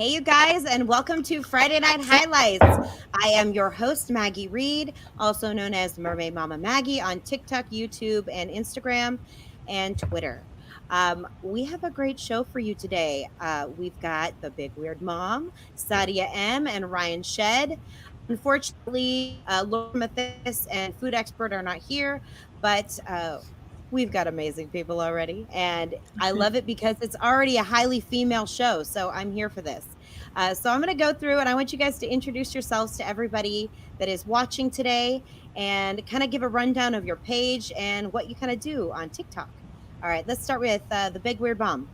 Hey, you guys, and welcome to Friday Night Highlights. I am your host, Maggie Reed, also known as Mermaid Mama Maggie on TikTok, YouTube, and Instagram and Twitter. We have a great show for you today. We've got the Big Weird Mom, Sadia M, and Ryan Shed. Unfortunately, Laura Mathis and food expert are not here, but we've got amazing people already, and I love it because it's already a highly female show, so I'm here for this. So I'm going to go through, and I want you guys to introduce yourselves to everybody that is watching today and kind of give a rundown of your page and what you kind of do on TikTok. All right, let's start with the Big Weird Mom.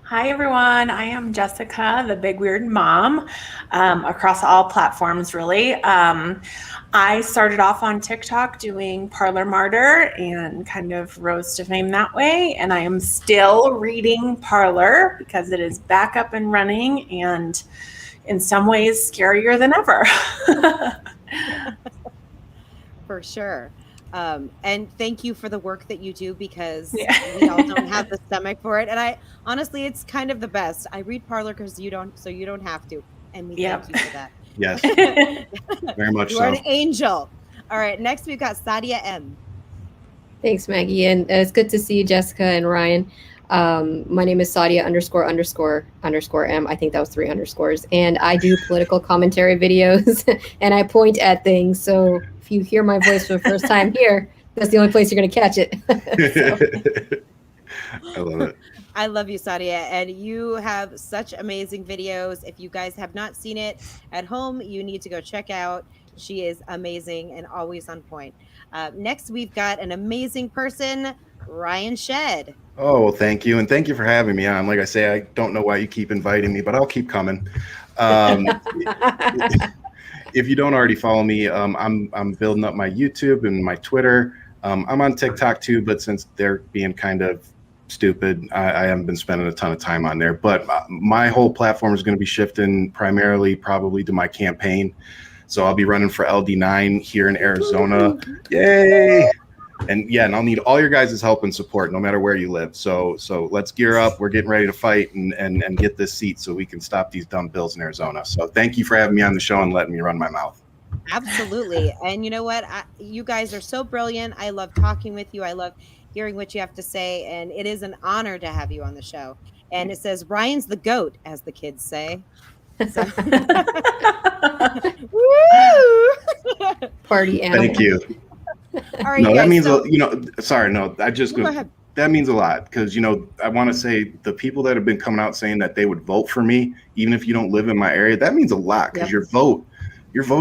Hi, everyone. I am Jessica, the Big Weird Mom, across all platforms, really. I started off on TikTok doing Parlor Martyr and kind of rose to fame that way. And I am still reading Parlor because it is back up and running and in some ways scarier than ever. For sure. And thank you for the work that you do because we all don't have the stomach for it. And I honestly, it's kind of the best. I read Parlor because you don't have to. And we thank you for that. Yes, very much you so. You're an angel. All right, next we've got Sadia M. Thanks, Maggie. And it's good to see you, Jessica and Ryan. My name is Sadia ____M. I think that was 3 underscores. And I do political commentary videos and I point at things. So if you hear my voice for the first time here, that's the only place you're going to catch it. I love it. I love you, Sadia, and you have such amazing videos. If you guys have not seen it at home, you need to go check out. She is amazing and always on point. Next, we've got an amazing person, Ryan Shed. Oh, well, thank you. And thank you for having me on. Like I say, I don't know why you keep inviting me, but I'll keep coming. If you don't already follow me, I'm building up my YouTube and my Twitter. I'm on TikTok too, but since they're being kind of stupid, I haven't been spending a ton of time on there. But my whole platform is going to be shifting primarily probably to my campaign. So I'll be running for LD9 here in Arizona. Yay! And yeah, and I'll need all your guys' help and support no matter where you live. So let's gear up. We're getting ready to fight and get this seat so we can stop these dumb bills in Arizona. So thank you for having me on the show and letting me run my mouth. Absolutely. And you know what? You guys are so brilliant. I love talking with you. I love hearing what you have to say. And it is an honor to have you on the show. And it says, Ryan's the GOAT, as the kids say. So. Woo! Party animal. Thank you. All right, no, guys, that means, so, go ahead. That means a lot because, I want to say the people that have been coming out saying that they would vote for me, even if you don't live in my area, that means a lot because your vote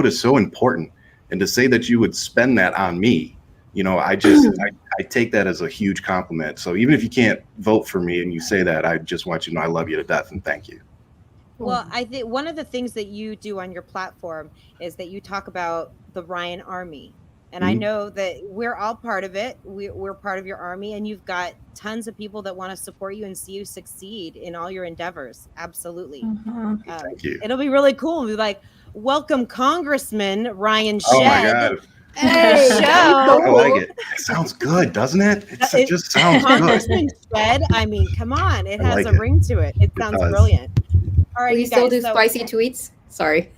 is so important. And to say that you would spend that on me, I take that as a huge compliment. So even if you can't vote for me and you say that, I just want you to know I love you to death and thank you. Well, I think one of the things that you do on your platform is that you talk about the Ryan Army. And I know that we're all part of it. We're part of your army, and you've got tons of people that want to support you and see you succeed in all your endeavors. Absolutely. Thank you. It'll be really cool. We'll be like, welcome, Congressman Ryan Shed. Oh, my God. Hey, show. I like it. It sounds good, doesn't it? It just sounds Congressman good. Shed, I mean, come on. It has like a it. ring to it. It sounds brilliant. All right, Will you still do so spicy tweets? Sorry.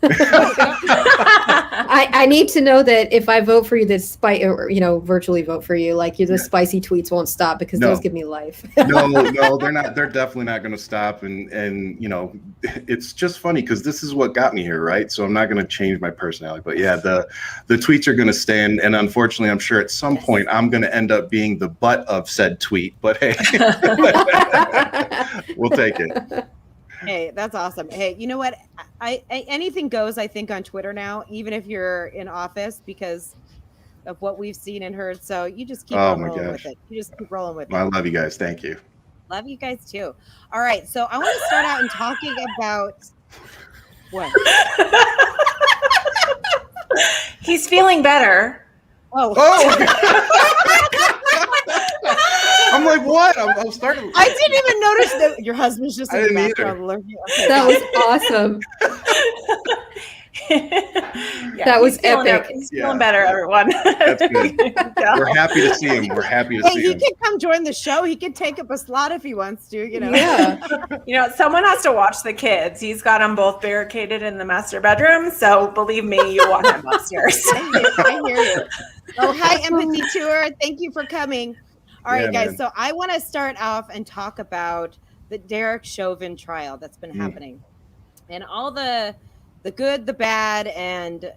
I need to know that if I vote for you, virtually vote for you, the spicy tweets won't stop because those give me life. No, they're not. They're definitely not going to stop. And it's just funny because this is what got me here, right? So I'm not going to change my personality. But yeah, the tweets are going to stay. And unfortunately, I'm sure at some point I'm going to end up being the butt of said tweet. But hey, we'll take it. Hey, that's awesome. Hey, you know what? I anything goes, I think, on Twitter now, even if you're in office, because of what we've seen and heard. So you just keep rolling with it. You just keep rolling with it. I love you guys. Thank you. Love you guys too. All right. So I want to start out and talking about what? He's feeling better. Oh. I'm like, what? I'm starting. I didn't even notice that your husband's just in the background. Okay. That was awesome. That was he's feeling epic. He's feeling better, everyone. That's good. We're happy to see him. We're happy to Hey, see he him. can come join the show. He can take up a slot if he wants to, you know. Yeah. Someone has to watch the kids. He's got them both barricaded in the master bedroom. So believe me, you want him upstairs. I hear you. Oh, hi, Empathy Tour. Thank you for coming. All right, guys. Man. So I want to start off and talk about the Derek Chauvin trial that's been happening, and all the good, the bad, and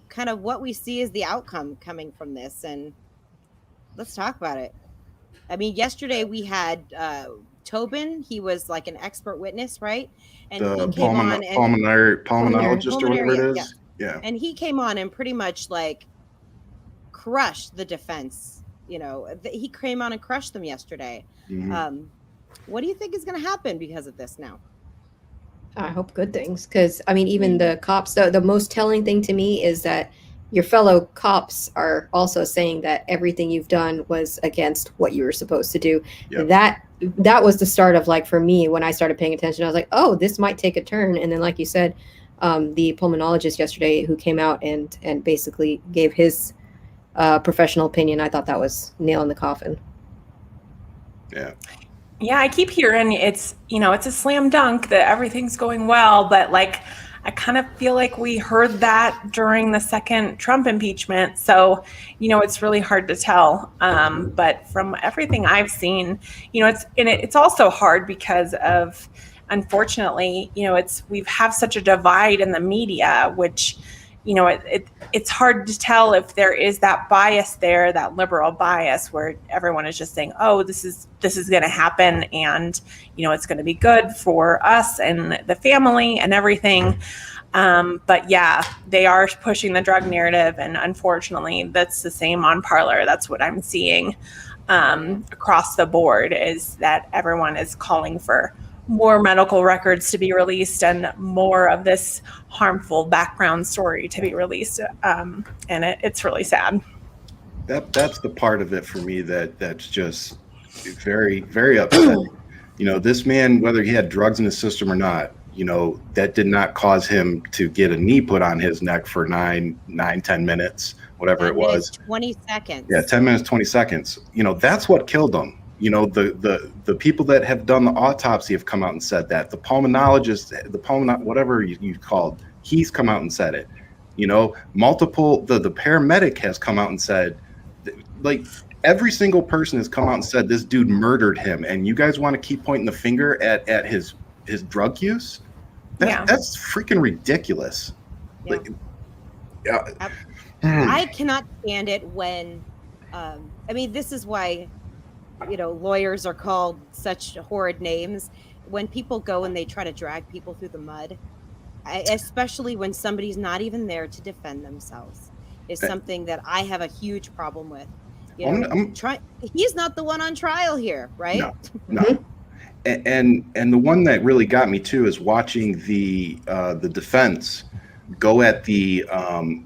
kind of what we see as the outcome coming from this. And let's talk about it. I mean, yesterday we had Tobin. He was like an expert witness, right? And The he came on and pulmonologist or whatever it is. Yeah. And he came on and pretty much like crushed the defense. He came on and crushed them yesterday. Mhm. What do you think is going to happen because of this now? I hope good things, because I mean, even the cops, the most telling thing to me is that your fellow cops are also saying that everything you've done was against what you were supposed to do. Yep. That was the start of, like, for me, when I started paying attention, I was like, oh, this might take a turn. And then, like you said, the pulmonologist yesterday who came out and basically gave his professional opinion, I thought that was nail in the coffin. Yeah. Yeah, I keep hearing it's a slam dunk that everything's going well, but like I kind of feel like we heard that during the second Trump impeachment. So, it's really hard to tell. But from everything I've seen, it's also hard because of, unfortunately, we have such a divide in the media, which, it's hard to tell if there is that bias there, that liberal bias, where everyone is just saying, oh, this is going to happen, and it's going to be good for us and the family and everything. But yeah, they are pushing the drug narrative, and unfortunately that's the same on Parler. That's what I'm seeing across the board, is that everyone is calling for more medical records to be released and more of this harmful background story to be released. And it's really sad. That's the part of it for me that's just very, very upsetting. This man, whether he had drugs in his system or not, that did not cause him to get a knee put on his neck for 10 minutes, whatever it was. 20 seconds. Yeah, 10 minutes, 20 seconds. That's what killed him. The people that have done the autopsy have come out and said that. The pulmonologist, whatever you called, he's come out and said it. Multiple, the paramedic has come out and said, like, every single person has come out and said this dude murdered him, and you guys want to keep pointing the finger at his drug use? That's freaking ridiculous. Yeah. I cannot stand it when, this is why, lawyers are called such horrid names. When people go and they try to drag people through the mud, especially when somebody's not even there to defend themselves, is something that I have a huge problem with. He's not the one on trial here, right? No. And the one that really got me too is watching the defense go at the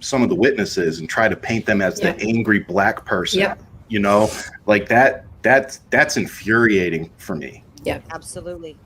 some of the witnesses and try to paint them as the angry black person. Yep. Like that's infuriating for me. Yeah, absolutely.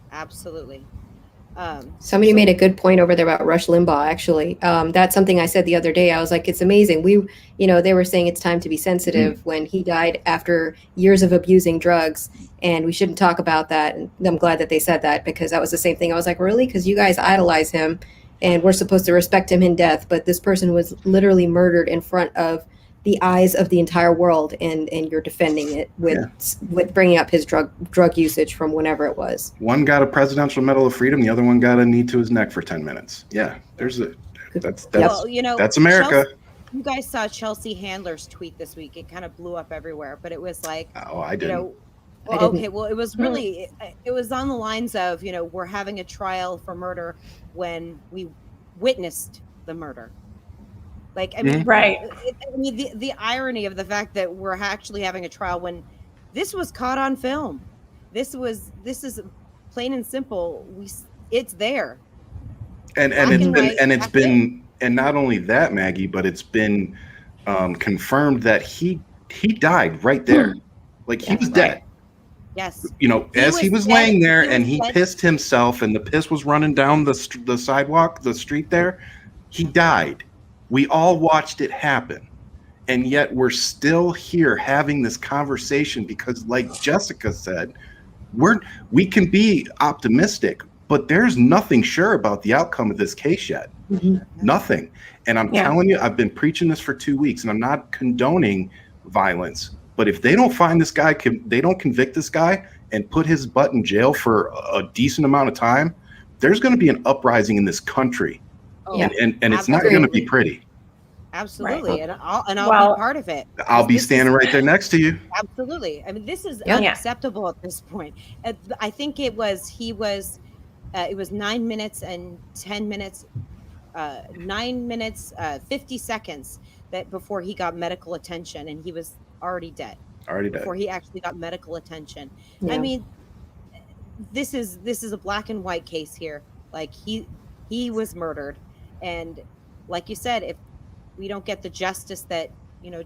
Somebody made a good point over there about Rush Limbaugh. Actually, that's something I said the other day. I was like, it's amazing. They were saying it's time to be sensitive when he died after years of abusing drugs, and we shouldn't talk about that. And I'm glad that they said that, because that was the same thing. I was like, really? Because you guys idolize him, and we're supposed to respect him in death, but this person was literally murdered in front of the eyes of the entire world, and you're defending it with bringing up his drug usage from whenever it was. One got a Presidential Medal of Freedom, the other one got a knee to his neck for 10 minutes. Yeah, that's America. You guys saw Chelsea Handler's tweet this week. It kind of blew up everywhere, but it was like, oh, I didn't. It was really, it was on the lines of, we're having a trial for murder when we witnessed the murder. Like, right. The irony of the fact that we're actually having a trial when this was caught on film. This is plain and simple. It's there. And not only that, Maggie, but it's been confirmed that he died right there. Like, he was dead. Yes. He was laying there and he pissed himself, and the piss was running down the sidewalk, the street there. He died. We all watched it happen. And yet we're still here having this conversation because, like Jessica said, we can be optimistic, but there's nothing sure about the outcome of this case yet. Nothing. And I'm telling you, I've been preaching this for 2 weeks, and I'm not condoning violence. But if they don't find this guy, they don't convict this guy and put his butt in jail for a decent amount of time, there's going to be an uprising in this country. And it's not going to be pretty. Absolutely. Right. And I'll be part of it. I'll be standing right there next to you. Absolutely. I mean, this is unacceptable at this point. I think it was 9 minutes and 10 minutes, 9 minutes, 50 seconds that before he got medical attention, and he was already dead. Before he actually got medical attention. I mean, this is a black and white case here. Like he was murdered. And like you said, if we don't get the justice that,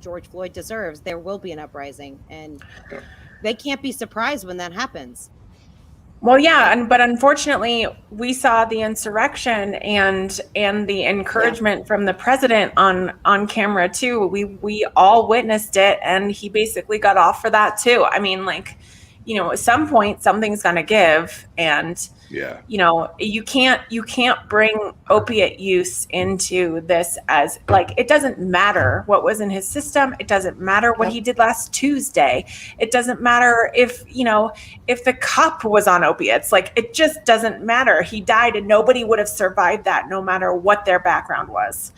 George Floyd deserves, there will be an uprising, and they can't be surprised when that happens. Well, but unfortunately, we saw the insurrection and the encouragement from the president on camera too. We all witnessed it, and he basically got off for that too. I mean, like, at some point something's going to give, and you can't bring opiate use into this as like, it doesn't matter what was in his system. It doesn't matter what he did last Tuesday. It doesn't matter if the cop was on opiates. Like, it just doesn't matter. He died, and nobody would have survived that, no matter what their background was.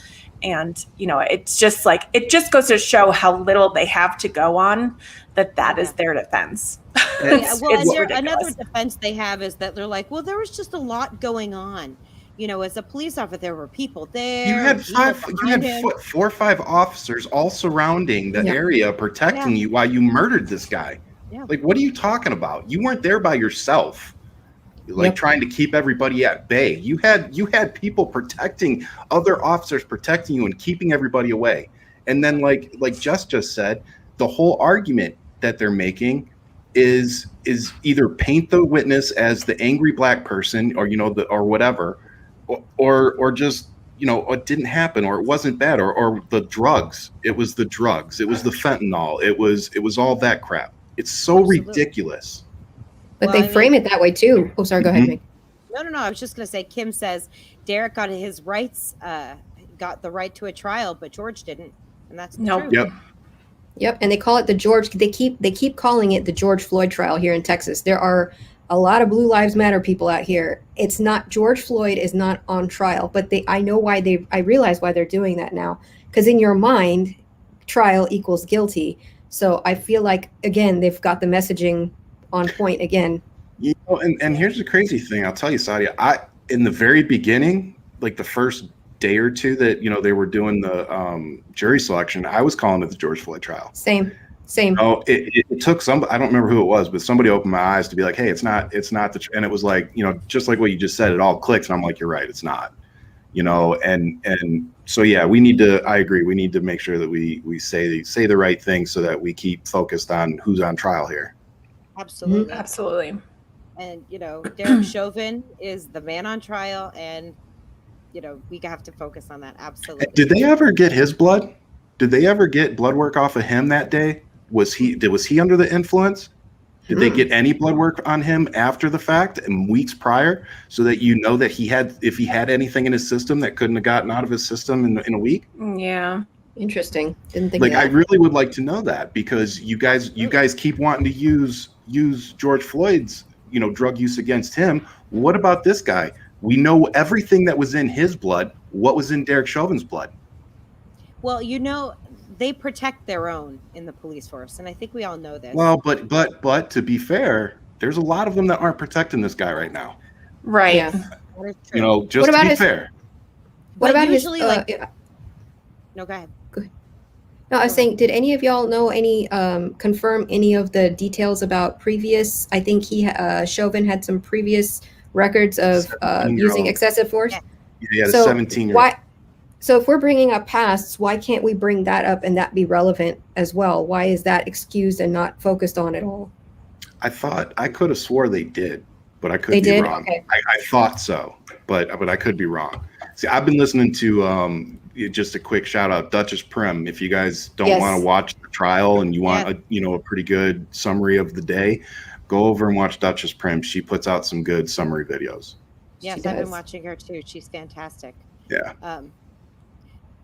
And it's just like, it just goes to show how little they have to go on, that is their defense. Another defense they have is that they're like, well, there was just a lot going on. As a police officer, there were people there. You had 4 or 5 officers all surrounding the area, protecting you while you murdered this guy. Like, what are you talking about? You weren't there by yourself, trying to keep everybody at bay. You had people protecting, other officers protecting you and keeping everybody away. And then, like Jess just said, the whole argument that they're making is either paint the witness as the angry black person, or or whatever, or just it didn't happen, or it wasn't bad, or the drugs. It was the drugs. It was the fentanyl. It was all that crap. It's so ridiculous. But they frame it that way too. Oh, sorry. Go ahead, Meg. No. I was just gonna say, Kim says Derek got his rights, got the right to a trial, but George didn't, and that's the truth. Yep, and they call it the George. They keep calling it the George Floyd trial here in Texas. There are a lot of Blue Lives Matter people out here. It's not, George Floyd is not on trial, but I realize why they're doing that now. Because in your mind, trial equals guilty. So I feel like, again, they've got the messaging on point again. And here's the crazy thing. I'll tell you, Sadia, in the very beginning, like the first day or two that they were doing the jury selection, I was calling it the George Floyd trial. Same. It took I don't remember who it was, but somebody opened my eyes to be like, hey, it's not and it was like, just like what you just said, it all clicks, and I'm like, you're right, it's not. And so I agree, we need to make sure that we say the right thing so that we keep focused on who's on trial here. Absolutely. And Derek Chauvin is the man on trial, and we have to focus on that. Absolutely. Did they ever get his blood? Did they ever get blood work off of him that day? Was he under the influence? Did they get any blood work on him after the fact and weeks prior, so that that if he had anything in his system that couldn't have gotten out of his system in a week? Yeah. Interesting. Didn't think I really would like to know that, because you guys keep wanting to use George Floyd's drug use against him. What about this guy? We know everything that was in his blood. What was in Derek Chauvin's blood? Well, they protect their own in the police force, and I think we all know this. Well, but to be fair, there's a lot of them that aren't protecting this guy right now. Right. Yeah. Just to be fair. What about usually his? No, go ahead. No, I was saying, did any of y'all know confirm any of the details about previous? I think Chauvin had some previous records of using excessive force. Yeah, the 17-year-old. So if we're bringing up pasts, why can't we bring that up and that be relevant as well? Why is that excused and not focused on at all? I could have swore they did, but I could be wrong. Okay. I thought so, but I could be wrong. See, I've been listening to just a quick shout out, Duchess Prim. If you guys don't want to watch the trial and you want a pretty good summary of the day, go over and watch Duchess Prim. She puts out some good summary videos. Yes, I've been watching her too. She's fantastic. Yeah.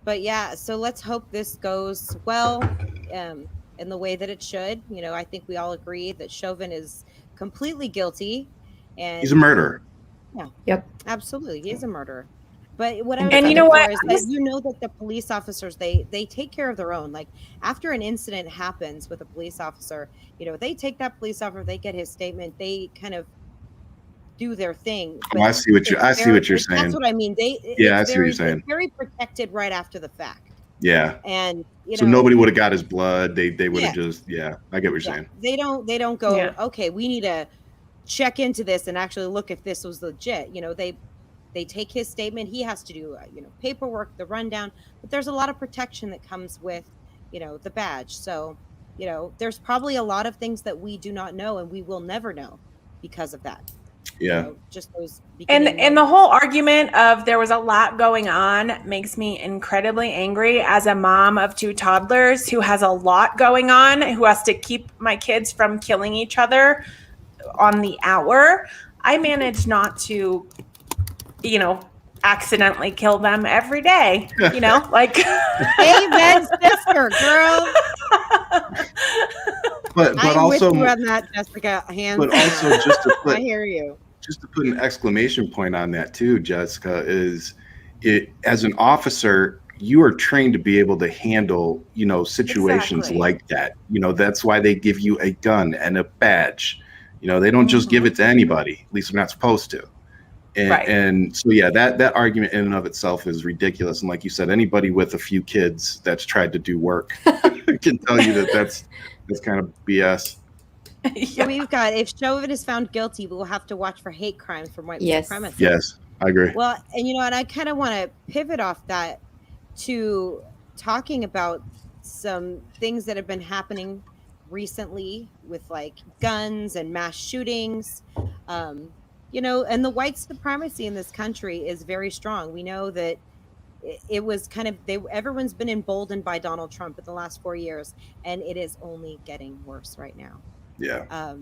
But yeah, so let's hope this goes well in the way that it should. You know, I think we all agree that Chauvin is completely guilty, and he's a murderer. Yeah. Yep. Absolutely, he's a murderer. But what I'm and you know what? is that you know that the police officers they take care of their own. Like after an incident happens with a police officer, you know, they take that police officer, they get his statement, they kind of do their thing. I see what you're saying. That's what I mean. I see what you're saying. It's very protected right after the fact. Yeah. And so nobody would have got his blood. They would have just I get what you're saying. They don't go, okay, we need to check into this and actually look if this was legit. You know, they take his statement. He has to do paperwork, the rundown, but there's a lot of protection that comes with, the badge. So, there's probably a lot of things that we do not know and we will never know because of that. Yeah. Just those. And the whole argument of there was a lot going on makes me incredibly angry as a mom of 2 toddlers who has a lot going on, who has to keep my kids from killing each other on the hour. I manage not to, accidentally kill them every day, like. Amen, sister, girl. But I'm also with you on that, Jessica. Hands but down. also just to put, I hear you. Just to put an exclamation point on that too, Jessica, is it as an officer, you are trained to be able to handle, situations like that. That's why they give you a gun and a badge. They don't just give it to anybody. At least they're not supposed to. And so, that argument in and of itself is ridiculous. And like you said, anybody with a few kids that's tried to do work can tell you that's kind of BS. So we've got, if Chauvin is found guilty, we'll have to watch for hate crimes from white supremacists. Yes, I agree. Well, and and I kind of want to pivot off that to talking about some things that have been happening recently with like guns and mass shootings. And the white supremacy in this country is very strong. We know that it was kind of everyone's been emboldened by Donald Trump in the last 4 years, and it is only getting worse right now. Yeah.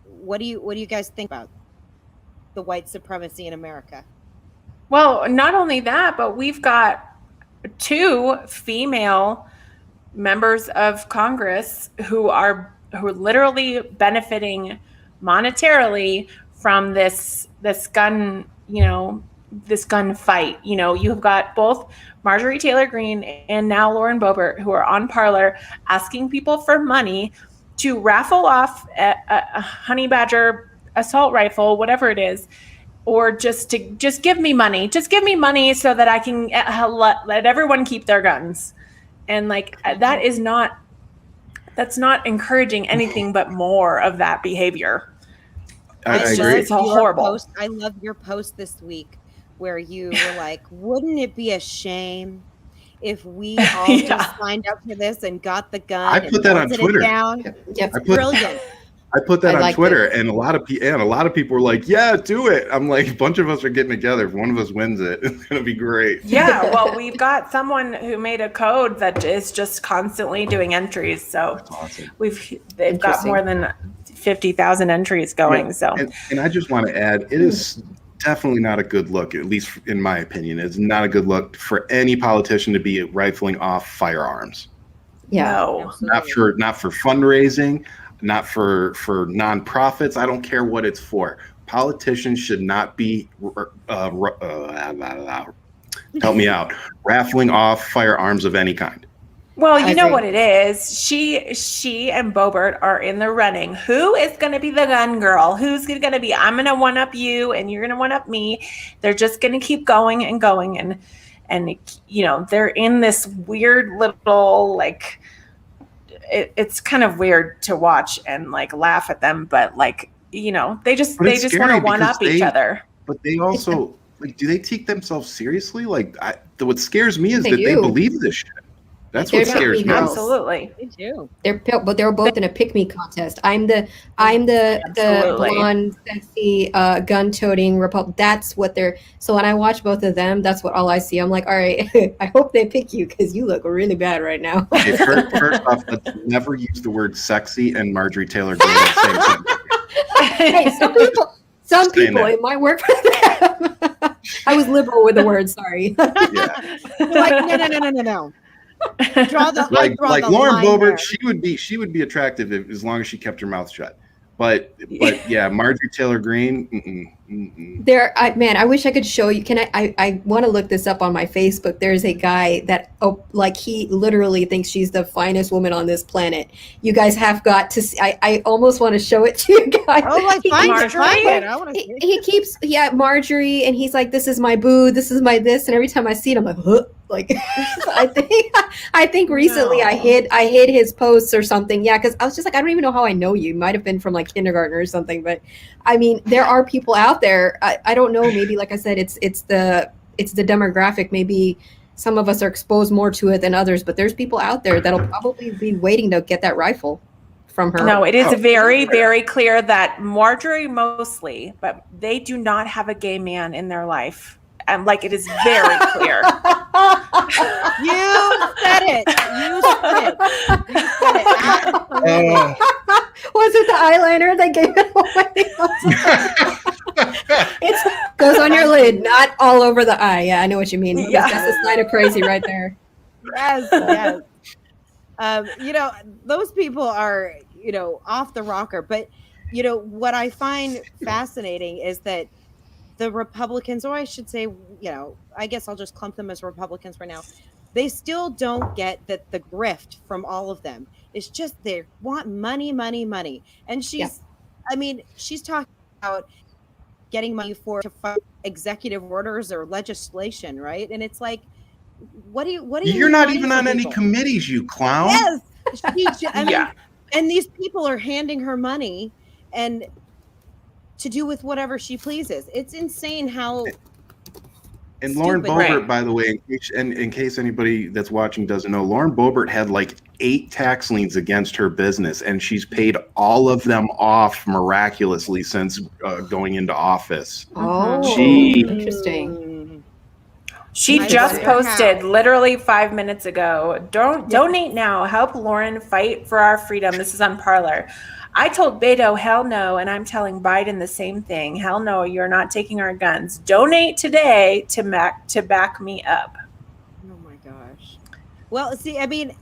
What do you guys think about the white supremacy in America? Well, not only that, but we've got 2 female members of Congress who are literally benefiting monetarily from this gun, this gun fight. You've got both Marjorie Taylor Greene and now Lauren Boebert who are on Parler asking people for money to raffle off a honey badger assault rifle, whatever it is, or just give me money. Just give me money so that I can let everyone keep their guns. And that's not encouraging anything but more of that behavior. I agree. It's horrible. I love your post this week where you were like, wouldn't it be a shame if we all just signed up for this and got the gun? I put that on Twitter. Brilliant. I put that on Twitter, and a lot of people were like, "Yeah, do it." I'm like, a bunch of us are getting together. If one of us wins it, it's gonna be great. Yeah, well, we've got someone who made a code that is just constantly doing entries. So that's awesome. They've got more than 50,000 entries going. And I just want to add, it is definitely not a good look, at least in my opinion. It's not a good look for any politician to be rifling off firearms. Yeah, no, not for fundraising. Not for nonprofits. I don't care what it's for. Politicians should not be help me out, raffling off firearms of any kind. Well, you know what it is. She and Boebert are in the running. Who is going to be the gun girl? Who's going to be? I'm going to one up you, and you're going to one up me. They're just going to keep going and going, and they're in this weird little like. It's kind of weird to watch and like laugh at them, but they just want to one up each other. But they also do they take themselves seriously? What scares me is that they believe this shit. That's They're what scares pick me. me girls. Absolutely. Me too. But they're both in a pick me contest. I'm the Absolutely. blonde, sexy, gun-toting Republic. That's what they're. So when I watch both of them, that's what all I see. I'm like, all right, I hope they pick you because you look really bad right now. Okay, first off, let's never use the word sexy and Marjorie Taylor Greene in the same sentence. Hey, some people, that. it might work for them. I was liberal with the word. Sorry. Yeah, You're like, no. Draw the like the Lauren line Boebert, there. she would be attractive as long as she kept her mouth shut. But yeah, Marjorie Taylor Greene. I wish I could show you. Can I want to look this up on my Facebook. There's a guy that he literally thinks she's the finest woman on this planet. You guys have got to see. I almost want to show it to you guys. Oh, like find Marjorie? it. I want to see. He keeps Marjorie, and he's like, this is my boo, this is my this, and every time I see it, I'm like, huh? Like I think recently No. I hid his posts or something. Yeah, because I was just like, I don't even know how I know you. Might have been from like kindergarten or something. But I mean, there are people out there. I don't know. Maybe like I said, it's the demographic. Maybe some of us are exposed more to it than others. But there's people out there that'll probably be waiting to get that rifle from her. No, it is very, very clear that Marjorie mostly, but they do not have a gay man in their life. And like, it is very clear. You said it. You said it. Was it the eyeliner that gave it away? It goes on your lid, not all over the eye. Yeah, I know what you mean. Yeah. That's a sign of crazy right there. Yes. Those people are, off the rocker. But, what I find fascinating is that the Republicans, or I should say, I guess I'll just clump them as Republicans for now. They still don't get that the grift from all of them. It's just they want money. And she's talking about getting money to fight executive orders or legislation, right? And it's like, what do you You're not even on any committees, you clown. Yes. And these people are handing her money and to do with whatever she pleases. It's insane how. And Lauren stupid. Boebert, Right. by the way, in case anybody that's watching doesn't know, Lauren Boebert had like 8 tax liens against her business, and she's paid all of them off miraculously since going into office. Oh, She- interesting. She I just wonder posted how. literally 5 minutes ago. Donate now. Help Lauren fight for our freedom. This is on Parler. I told Beto, hell no, and I'm telling Biden the same thing. Hell no, you're not taking our guns. Donate today to back me up. Oh my gosh. Well, see, I mean,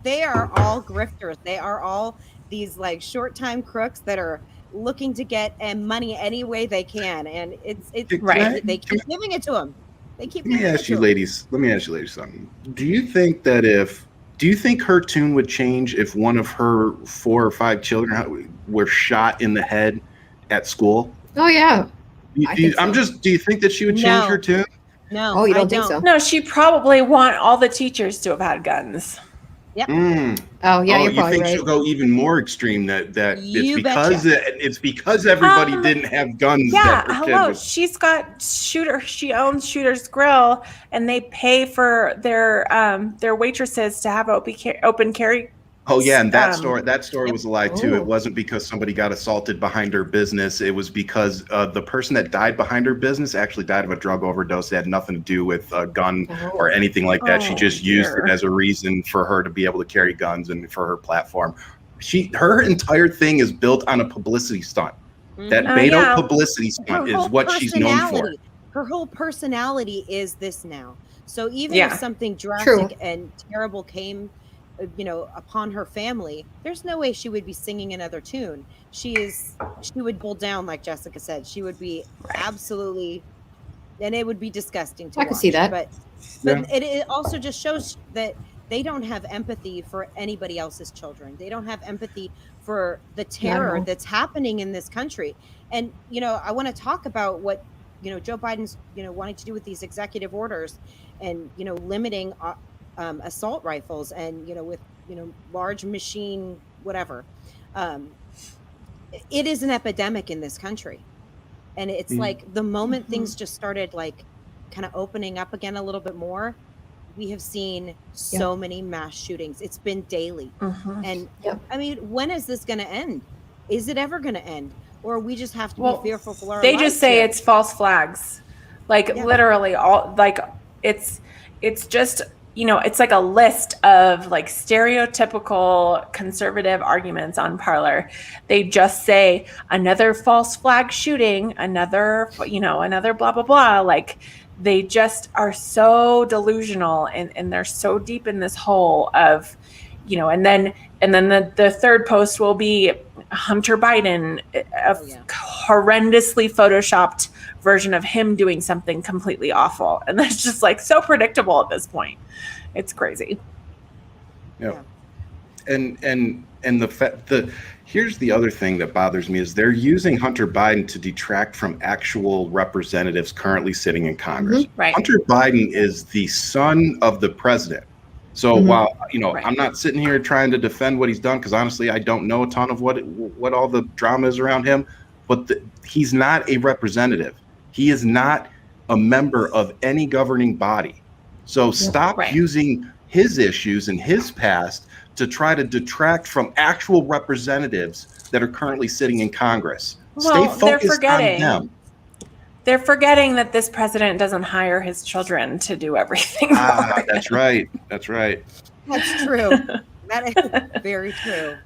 they are all grifters. They are all these like short-time crooks that are looking to get money any way they can, and it's Right. They keep giving it to them. They keep. Let me giving it ask to you 'em. ladies something. Do you think her tune would change if one of her 4 or 5 children were shot in the head at school? Oh yeah. Do you think that she would change No. her tune? No, Oh, you I don't think so? No, she probably want all the teachers to have had guns. Oh yeah, you're you probably think right. she'll go even more extreme? That You it's because everybody didn't have guns. Yeah, that her kid hello. was- She's got she owns Shooter's Grill, and they pay for their waitresses to have open carry. Oh yeah, and that Um, story was a lie too. Oh. It wasn't because somebody got assaulted behind her business. It was because the person that died behind her business actually died of a drug overdose. It had nothing to do with a gun or anything like that. She Oh, just used dear. it as a reason for her to be able to carry guns and for her platform. Her entire thing is built on a publicity stunt. That Mhm. Beto yeah. publicity Her stunt is whole what she's known for. personality- Her whole personality is this now. So even Yeah. if something drastic True. and terrible came, upon her family, there's no way she would be singing another tune. She would pull down, like Jessica said. She would be absolutely, and it would be disgusting to I watch. could see that. But it also just shows that they don't have empathy for anybody else's children. They don't have empathy for the terror all. that's happening in this country. And, I want to talk about what, Joe Biden's, wanting to do with these executive orders and, limiting assault rifles and, with, large machine, whatever. It is an epidemic in this country. And it's like the moment things just started like kind of opening up again a little bit more, we have seen so many mass shootings. It's been daily. And I mean, when is this going to end? Is it ever going to end? Or we just have to be fearful for our lives? They just say it's false flags. Like literally all, like it's just, you know, it's like a list of like stereotypical conservative arguments on Parler. They just say another false flag shooting, another, you know, another blah, blah, blah. Like they just are so delusional and they're so deep in this hole of, you know, and then the third post will be Hunter Biden, a horrendously photoshopped version of him doing something completely awful. And that's just like so predictable at this point. It's crazy. Yeah. And here's the other thing that bothers me is they're using Hunter Biden to detract from actual representatives currently sitting in Congress. Right. Hunter Biden is the son of the president. So while, you know, I'm not sitting here trying to defend what he's done, because honestly, I don't know a ton of what all the drama is around him, but he's not a representative. He is not a member of any governing body. So stop using his issues and his past to try to detract from actual representatives that are currently sitting in Congress. Well, Stay focused on them. They're forgetting that this president doesn't hire his children to do everything. That's right. That's right. That's true. That is very true.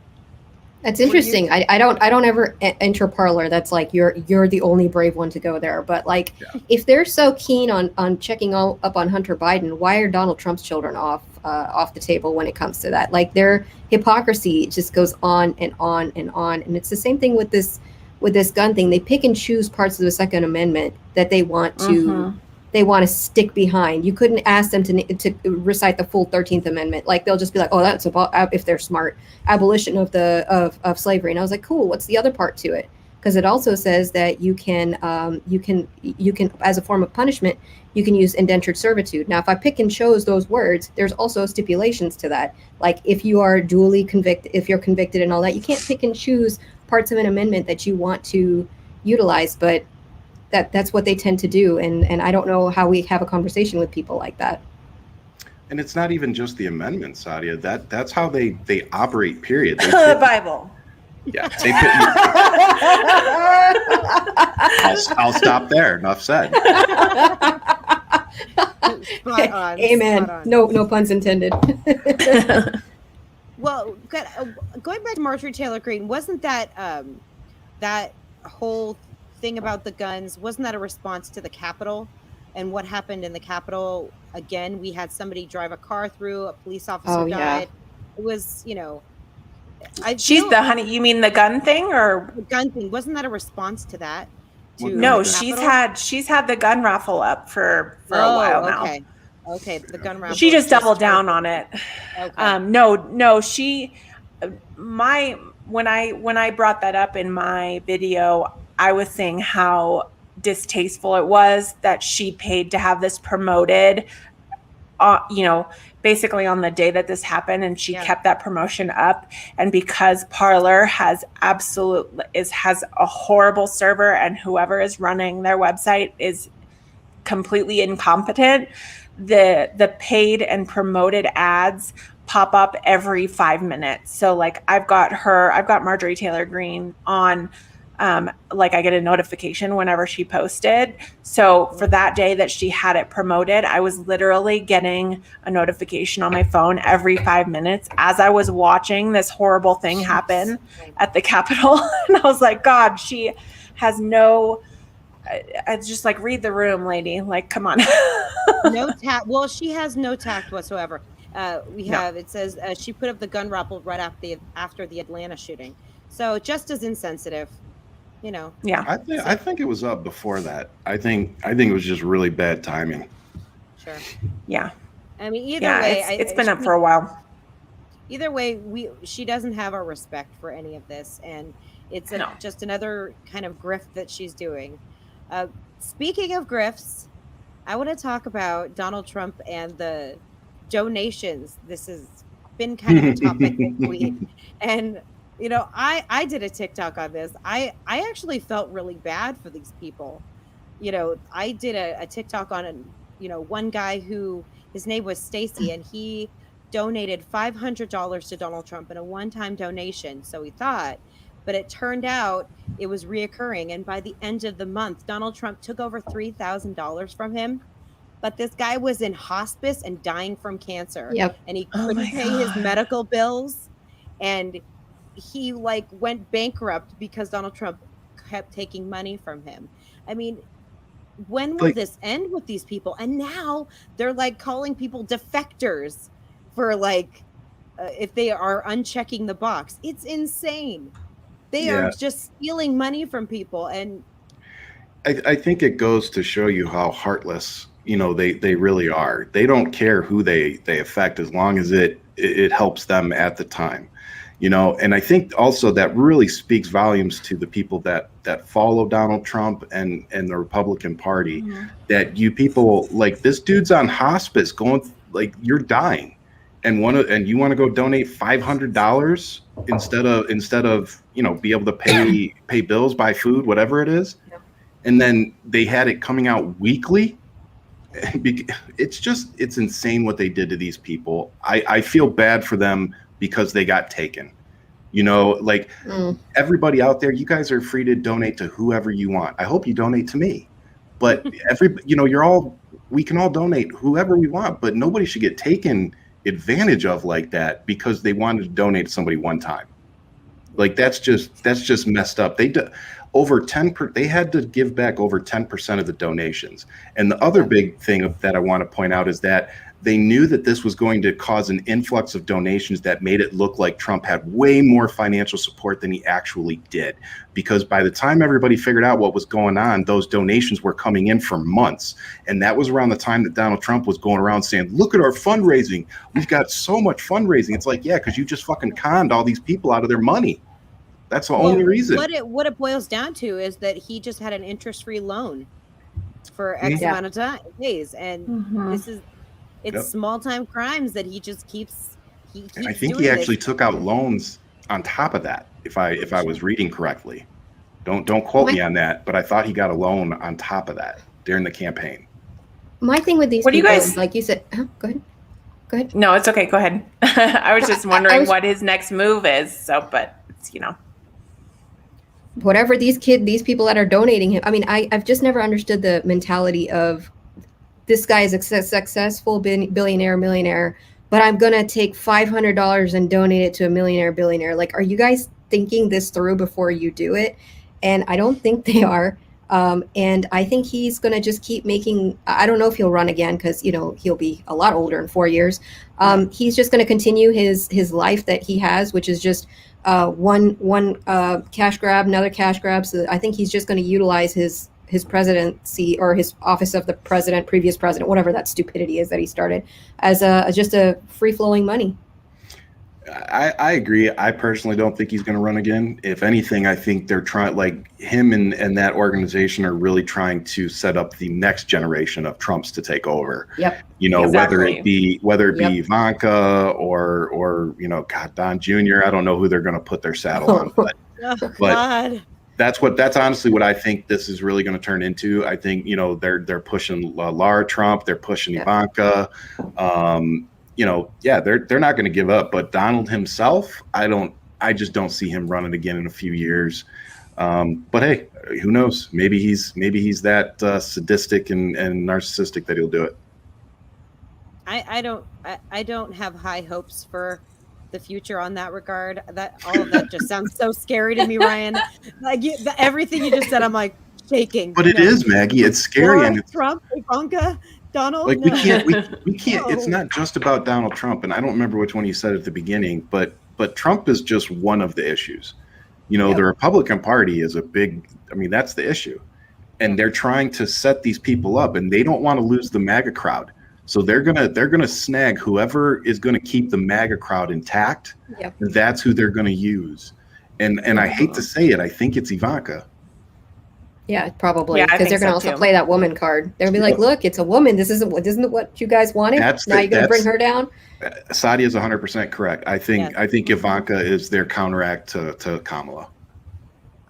That's interesting. I don't ever enter Parler. That's like you're the only brave one to go there. But like, if they're so keen on checking up on Hunter Biden, why are Donald Trump's children off the table when it comes to that? Like their hypocrisy just goes on and on and on. And it's the same thing with this gun thing. They pick and choose parts of the Second Amendment that they want to stick behind. You couldn't ask them to recite the full 13th Amendment. Like they'll just be like, oh, that's about, if they're smart, abolition of slavery. And I was like, cool, what's the other part to it? Because it also says that you can as a form of punishment, you can use indentured servitude. Now, if I pick and chose those words, there's also stipulations to that. Like if you are duly convicted, if you're convicted and all that, you can't pick and choose parts of an amendment that you want to utilize, but that's what they tend to do. And I don't know how we have a conversation with people like that. And it's not even just the amendment, Sadia. That's how they operate, period. The Bible. Yeah. I'll stop there. Enough said. Amen. No puns intended. Well, going back to Marjorie Taylor Greene, wasn't that that whole thing about the guns, wasn't that a response to the Capitol and what happened in the Capitol? Again, we had somebody drive a car through, a police officer died. It was, you know, she's the honey. You mean the gun thing or the gun thing? Wasn't that a response to that? No, she's had the gun raffle up for a while now. Okay, the gun raffle. She just doubled down on it. Okay. No, she. When I brought that up in my video, I was saying how distasteful it was that she paid to have this promoted, you know, basically on the day that this happened, and she kept that promotion up. And because Parler has a horrible server, and whoever is running their website is completely incompetent, the paid and promoted ads pop up every 5 minutes. So like I've got Marjorie Taylor Greene on, like I get a notification whenever she posted. So for that day that she had it promoted, I was literally getting a notification on my phone every 5 minutes as I was watching this horrible thing happen at the Capitol. And I was like, God, she has no, I just like, read the room, lady. Like, come on. No tact. Well, she has no tact whatsoever. It says she put up the gun raffle right after the Atlanta shooting. So just as insensitive. You know. Yeah. I think it was up before that. I think it was just really bad timing. Sure. Yeah. I mean, either way, it's been up for a while. Either way, she doesn't have our respect for any of this, and it's just another kind of grift that she's doing. Speaking of grifts, I want to talk about Donald Trump and the donations. This has been kind of a topic this week, and you know, I did a TikTok on this. I actually felt really bad for these people. You know, I did a TikTok on, one guy who His name was Stacy, and he donated $500 to Donald Trump in a one-time donation. So he thought, but it turned out it was reoccurring. And by the end of the month, Donald Trump took over $3,000 from him. But this guy was in hospice and dying from cancer. Yep. And he Oh couldn't my pay his God. medical bills. And he like went bankrupt because Donald Trump kept taking money from him. I mean, when will Like- this end with these people? And now they're like calling people defectors for like if they are unchecking the box. It's insane. They Yeah. are just stealing money from people. And I think it goes to show you how heartless, they really are. They don't care who they affect as long as it helps them at the time. And I think also that really speaks volumes to the people that follow Donald Trump and the Republican Party, that you people, like, this dude's on hospice going, like, you're dying, and you want to go donate $500 instead of be able to pay bills, buy food, whatever it is. And then they had it coming out weekly. It's insane what they did to these people. I feel bad for them because they got taken. Everybody out there, you guys are free to donate to whoever you want. I hope you donate to me. But we can all donate whoever we want, but nobody should get taken advantage of like that because they wanted to donate to somebody one time. Like that's just messed up. They had to give back over 10% of the donations. And the other big thing that I want to point out is that they knew that this was going to cause an influx of donations that made it look like Trump had way more financial support than he actually did. Because by the time everybody figured out what was going on, those donations were coming in for months. And that was around the time that Donald Trump was going around saying, look at our fundraising. We've got so much fundraising. It's like, yeah, because you just fucking conned all these people out of their money. That's the only reason. What it boils down to is that he just had an interest-free loan for X amount of days. And it's small-time crimes that he just keeps I think he actually took out loans on top of that, if I was reading correctly. Don't quote me on that, but I thought he got a loan on top of that during the campaign. My thing with these What do you people, guys- like you said, go ahead. No, it's okay. Go ahead. I was just wondering what his next move is. So, but it's, Whatever these people that are donating him. I mean, I've just never understood the mentality of this guy is a successful billionaire, millionaire, but I'm going to take $500 and donate it to a millionaire, billionaire. Like, are you guys thinking this through before you do it? And I don't think they are. And I think he's going to just keep making, I don't know if he'll run again because, he'll be a lot older in 4 years. He's just going to continue his life that he has, which is just one cash grab, another cash grab. So I think he's just going to utilize his presidency or his office of the president, previous president, whatever that stupidity is that he started, as just a free-flowing money. I agree. I personally don't think he's going to run again. If anything, I think they're trying, like him and that organization are really trying to set up the next generation of Trumps to take over. Yep. Exactly. whether it be Ivanka or God, Don Jr. I don't know who they're going to put their saddle on, but God. that's honestly what I think this is really going to turn into. I think they're pushing Lara Trump, they're pushing Ivanka. They're not going to give up. But Donald himself, I just don't see him running again in a few years. But hey, who knows? Maybe he's that sadistic and narcissistic that he'll do it. I don't have high hopes for the future on that regard. That all of that just sounds so scary to me, Ryan. Like everything you just said, I'm like shaking. But it is, Maggie. It's scary, and it's Trump, Ivanka, Donald. like no. we can't. It's not just about Donald Trump, and I don't remember which one you said at the beginning, but Trump is just one of the issues. The Republican Party is a big. I mean, that's the issue, and they're trying to set these people up, and they don't want to lose the MAGA crowd. So they're gonna snag whoever is gonna keep the MAGA crowd intact. Yep. That's who they're gonna use, and I hate to say it, I think it's Ivanka. Yeah, probably, Yeah, I because think they're going to so, also too. play that woman card. They'll be like, "Look, it's a woman. This isn't what you guys wanted. Now you're going to bring her down." Sadia is 100% correct. I think Ivanka is their counteract to Kamala.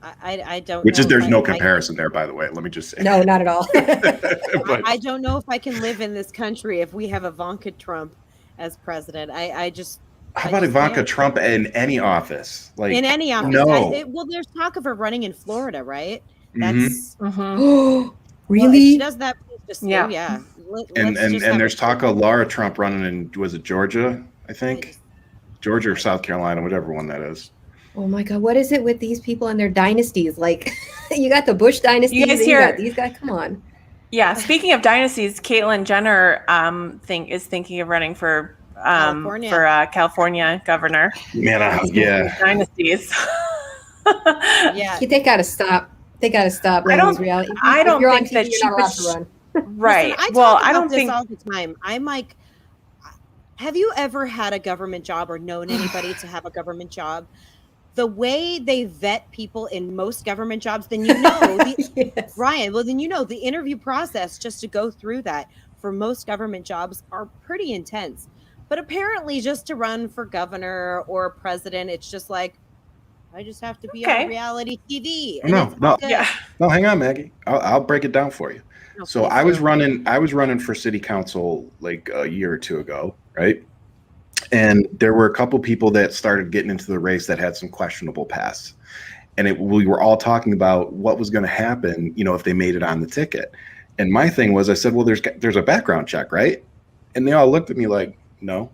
I don't Which know is there's if no I comparison there, by the way. Let me just say. No, not at all. But I don't know if I can live in this country if we have Ivanka Trump as president. I just how I about just Ivanka can't. Trump in any office? Like, In any office. no. Well, there's talk of her running in Florida, right? Mhm. That's Mhm. well, if she Really? does that, please just Yeah. oh yeah. And Let's just and have there's her talk of Laura Trump running in, was it Georgia? I I think just- Georgia or South Carolina, whatever one that is. Oh my God, what is it with these people and their dynasties? Like, you got the Bush dynasty, You guys and you hear- got these guys. Come on. Yeah. Speaking of dynasties, Caitlyn Jenner is thinking of running for California governor. Man, Speaking yeah. of dynasties. yeah. They gotta stop. They gotta stop letting these reality. I don't if you're on think TV, that you're she not allowed could to run. Right. Listen, I well, talk I about don't this think all the time. I'm like, have you ever had a government job or known anybody to have a government job? The way they vet people in most government jobs, then Yes. Ryan, well, then the interview process just to go through that for most government jobs are pretty intense. But apparently, just to run for governor or president, it's just like, I just have to be on Okay. reality TV. Oh, And no, it's no. good. yeah. No, hang on, Maggie. I'll break it down for you. No, So please I was do. running for city council like a year or two ago, right? And there were a couple people that started getting into the race that had some questionable pasts. And we were all talking about what was going to happen, if they made it on the ticket. And my thing was, I said, well, there's a background check, right? And they all looked at me like, no.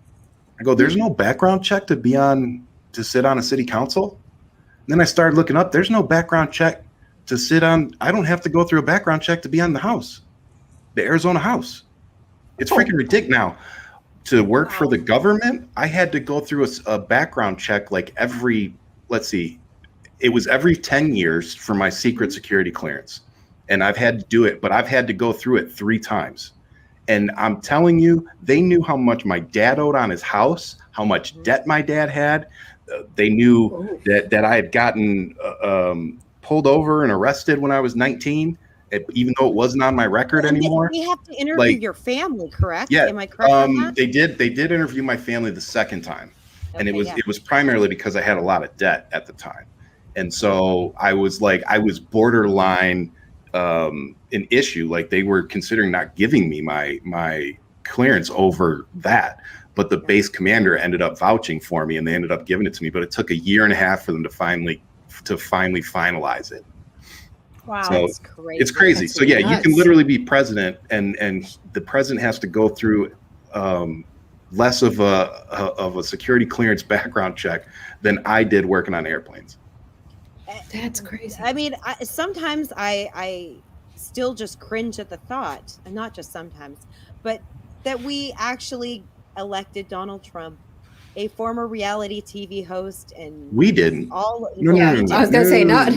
I go, there's no background check to sit on a city council? And then I started looking up, there's no background check to sit on. I don't have to go through a background check to be on the House, the Arizona House. It's freaking ridiculous. Now, to work for the government, I had to go through a background check like it was every 10 years for my secret security clearance. And I've had to do it, but I've had to go through it 3 times. And I'm telling you, they knew how much my dad owed on his house, how much debt my dad had. They knew that I had gotten pulled over and arrested when I was 19, even though it wasn't on my record anymore. They have to interview your family, correct? Yeah, Am I correct on that? They did interview my family the second time, and Okay, it was primarily because I had a lot of debt at the time, and so I was borderline an issue. Like, they were considering not giving me my clearance over that. But the base commander ended up vouching for me, and they ended up giving it to me. But it took a year and a half for them to finally finalize it. Wow. So That's crazy. it's crazy. That's So yeah, nuts. you can literally be president, and the president has to go through less of a security clearance background check than I did working on airplanes. That's crazy. I mean, sometimes I still just cringe at the thought, and not just sometimes, but that we actually elected Donald Trump, a former reality TV host, and We didn't. all. No, Yeah, no, no, I was gonna say not.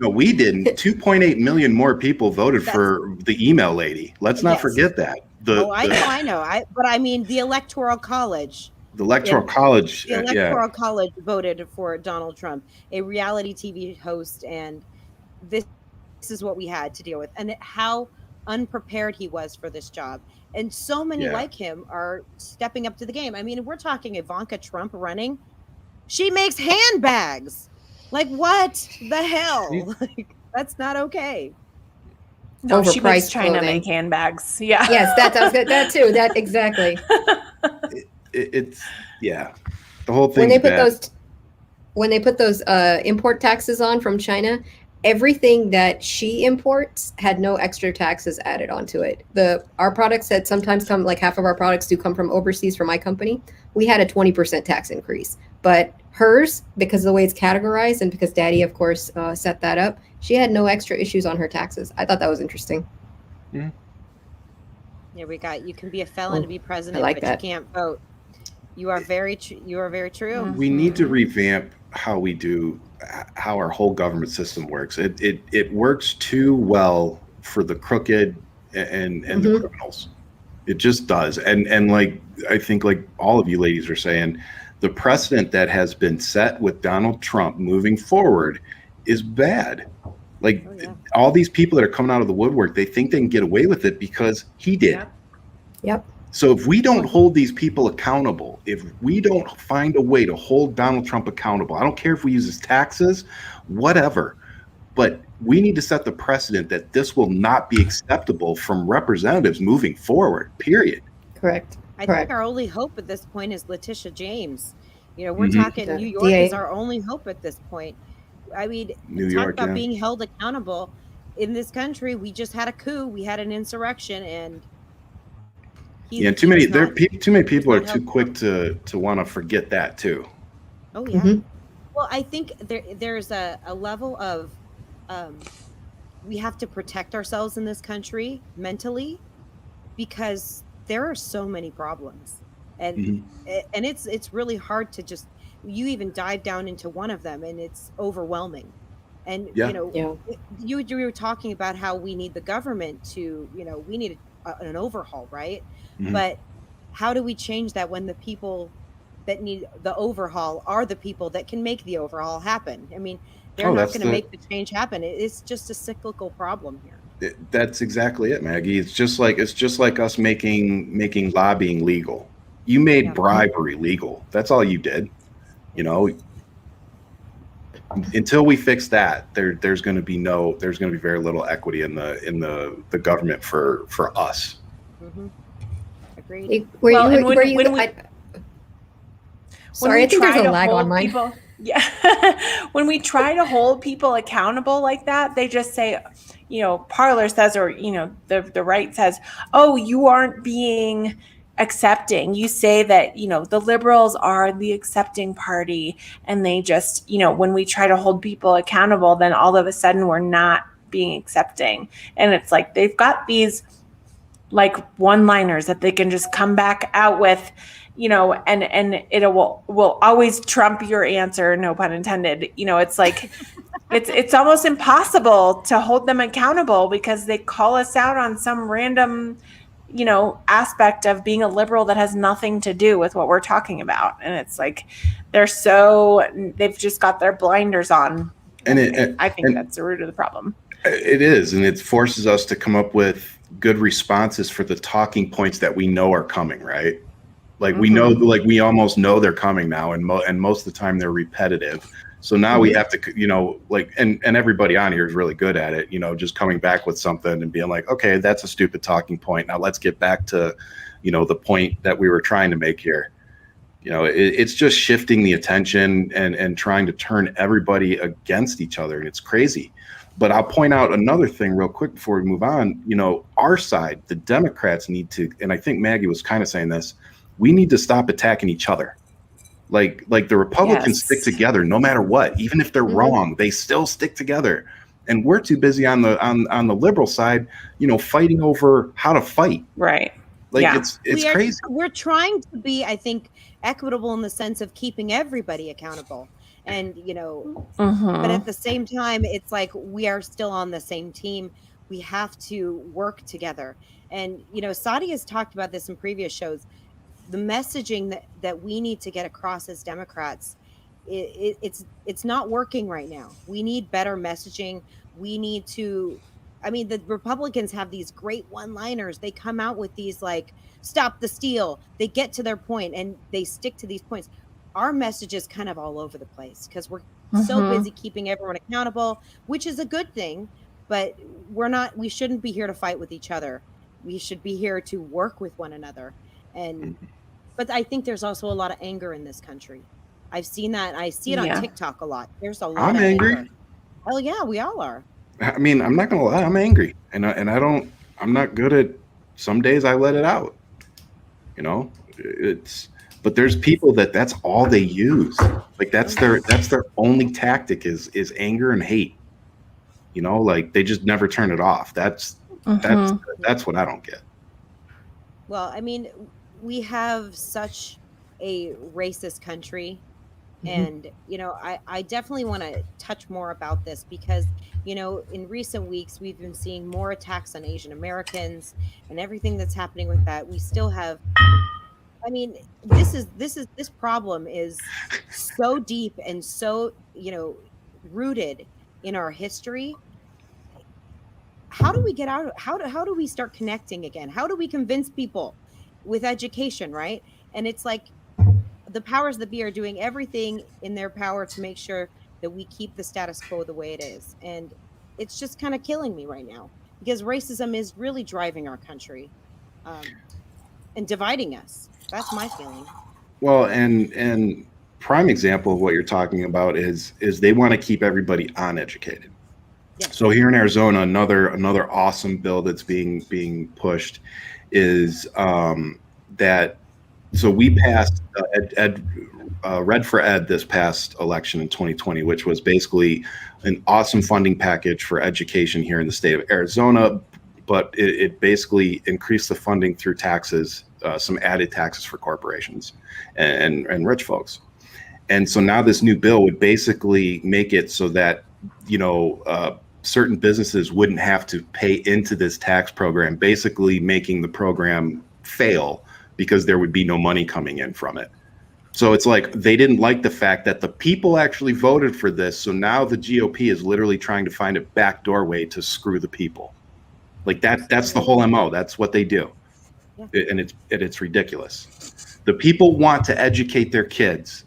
No, we didn't. 2.8 million more people voted for the email lady. Let's not Yes. forget that. I know. But I mean, the Electoral College. The Electoral College. The Electoral College voted for Donald Trump, a reality TV host, and this is what we had to deal with, and how unprepared he was for this job. And so many like him are stepping up to the game. I mean, we're talking Ivanka Trump running. She makes handbags. Like, what the hell? Like, that's not okay. No, she was Overpriced trying to clothing. make handbags. Yeah. Yes, that too. That exactly. It's the whole thing. When they put those import taxes on from China, everything that she imports had no extra taxes added onto it. Our products that sometimes come, like half of our products do come from overseas from my company. We had a 20% tax increase, but hers, because of the way it's categorized and because Daddy, of course, set that up, she had no extra issues on her taxes. I thought that was interesting. Yeah. Yeah, you can be a felon to be president, like but that. you can't vote. You are very true. We need to revamp how our whole government system works. It works too well for the crooked and the criminals. It just does. And like, I think like all of you ladies are saying, the precedent that has been set with Donald Trump moving forward is bad. Like, all these people that are coming out of the woodwork, they think they can get away with it because he did. Yep. So if we don't hold these people accountable, if we don't find a way to hold Donald Trump accountable, I don't care if we use his taxes, whatever, but we need to set the precedent that this will not be acceptable from representatives moving forward, period. Correct. I Correct. think our only hope at this point is Letitia James. You know, we're Mhm. talking New York DA. is our only hope at this point. I mean, New talk York, about yeah. being held accountable. In this country, we just had a coup, we had an insurrection, and Yeah, he was not, too many people are not too held quick accountable. to want to forget that too. Oh yeah. Mhm. Well, I think there's a level of we have to protect ourselves in this country mentally, because there are so many problems, and Mhm. it's really hard to just, you even dive down into one of them and it's overwhelming. And Yeah. Yeah. you were talking about how we need the government to, we need an overhaul, right? Mhm. But how do we change that when the people that need the overhaul are the people that can make the overhaul happen? I mean, they're Oh, not that's going to the make the change happen. It's just a cyclical problem here. that's exactly it, Maggie. It's just like us making lobbying legal. You made Yeah. bribery legal. That's all you did. You know, until we fix that, there's going to be very little equity in the government for us. Mm-hmm. Agreed. Were Well, you? and Were you? when we Sorry, I think there's a lag on mine. People, yeah. When we try to hold people accountable like that, they just say, Parler says, or, the right says, oh, you aren't being accepting. You say that, the liberals are the accepting party. And they just, when we try to hold people accountable, then all of a sudden we're not being accepting. And it's like, they've got these like one-liners that they can just come back out with, and it will always trump your answer, no pun intended. It's like it's almost impossible to hold them accountable because they call us out on some random aspect of being a liberal that has nothing to do with what we're talking about. And it's like they've just got their blinders on. And I think that's the root of the problem. It is, and it forces us to come up with good responses for the talking points that we know are coming, right? Like we know, like we almost know they're coming now, and most of the time they're repetitive. So now we have to, and everybody on here is really good at it, just coming back with something and being like, okay, that's a stupid talking point. Now let's get back to, the point that we were trying to make here. It's just shifting the attention and trying to turn everybody against each other, and it's crazy. But I'll point out another thing real quick before we move on. Our side, the Democrats need to, and I think Maggie was kind of saying this, we need to stop attacking each other. Like the Republicans stick together no matter what. Even if they're wrong, they still stick together. And we're too busy on the liberal side, fighting over how to fight. Right. Like it's crazy. We're trying to be, I think, equitable in the sense of keeping everybody accountable. And, but at the same time, it's like we are still on the same team. We have to work together. And, Saudi has talked about this in previous shows. The messaging that we need to get across as Democrats, it's not working right now. We need better messaging. We need to, the Republicans have these great one-liners. They come out with these like, stop the steal. They get to their point and they stick to these points. Our message is kind of all over the place because we're so busy keeping everyone accountable, which is a good thing, but we shouldn't be here to fight with each other. We should be here to work with one another. But I think there's also a lot of anger in this country. I've seen that. I see it on TikTok a lot. There's a lot of angry. Anger. Hell yeah, we all are. I mean, I'm not gonna lie, I'm angry, and I'm not good at. Some days I let it out. But there's people that's all they use. Like that's their only tactic is anger and hate. Like they just never turn it off. That's what I don't get. Well, we have such a racist country. And, I definitely want to touch more about this because, in recent weeks, we've been seeing more attacks on Asian Americans and everything that's happening with that. We still have, this problem is so deep and so, rooted in our history. How do we get out? How do we start connecting again? How do we convince people with education, right? And it's like, the powers that be are doing everything in their power to make sure that we keep the status quo the way it is. And it's just kind of killing me right now, because racism is really driving our country, and dividing us. That's my feeling. Well, and prime example of what you're talking about is they want to keep everybody uneducated. Yeah. So here in Arizona, another awesome bill that's being pushed is that. So we passed Red for Ed this past election in 2020, which was basically an awesome funding package for education here in the state of Arizona. But it basically increased the funding through taxes, some added taxes for corporations and rich folks. And so now this new bill would basically make it so that, certain businesses wouldn't have to pay into this tax program, basically making the program fail because there would be no money coming in from it. So it's like they didn't like the fact that the people actually voted for this. So now the GOP is literally trying to find a backdoor way to screw the people. Like that's the whole MO. That's what they do. Yeah. And it's ridiculous. The people want to educate their kids.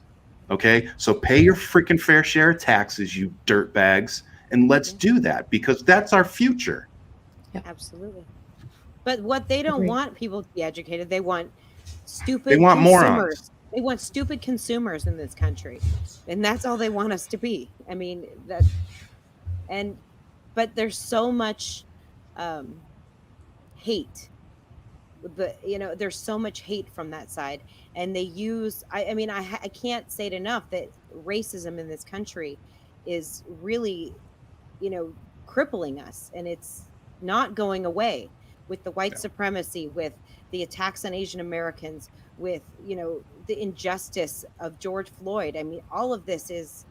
Okay, so pay your freaking fair share of taxes, you dirt bags, and let's do that, because that's our future. Absolutely. But what they don't want people to be educated, they want stupid They want consumers. morons. They want stupid consumers in this country. And that's all they want us to be. I mean, but there's so much hate. There's so much hate from that side, and they use. I can't say it enough that racism in this country is really, crippling us, and it's not going away with the white supremacy, with the attacks on Asian Americans, with the injustice of George Floyd. I mean, all of this is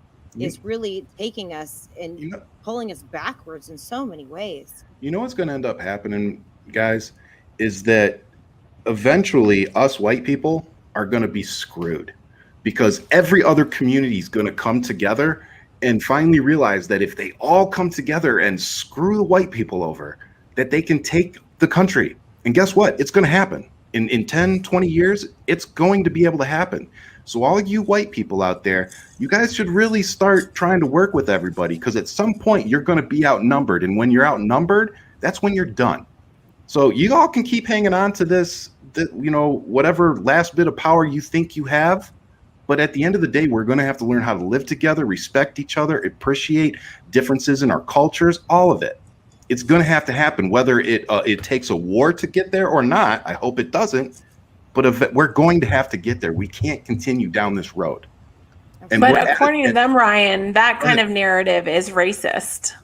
really taking us and pulling us backwards in so many ways. You know what's going to end up happening, guys, is that eventually us white people are going to be screwed, because every other community is going to come together and finally realize that if they all come together and screw the white people over, that they can take the country. And guess what? It's going to happen. In 10, 20 years, it's going to be able to happen. So all you white people out there, you guys should really start trying to work with everybody, because at some point you're going to be outnumbered. And when you're outnumbered, that's when you're done. So you all can keep hanging on to this, whatever last bit of power you think you have. But at the end of the day, we're going to have to learn how to live together, respect each other, appreciate differences in our cultures, all of it. It's going to have to happen, whether it takes a war to get there or not. I hope it doesn't. But we're going to have to get there. We can't continue down this road. But according to them, Ryan, that kind of narrative is racist.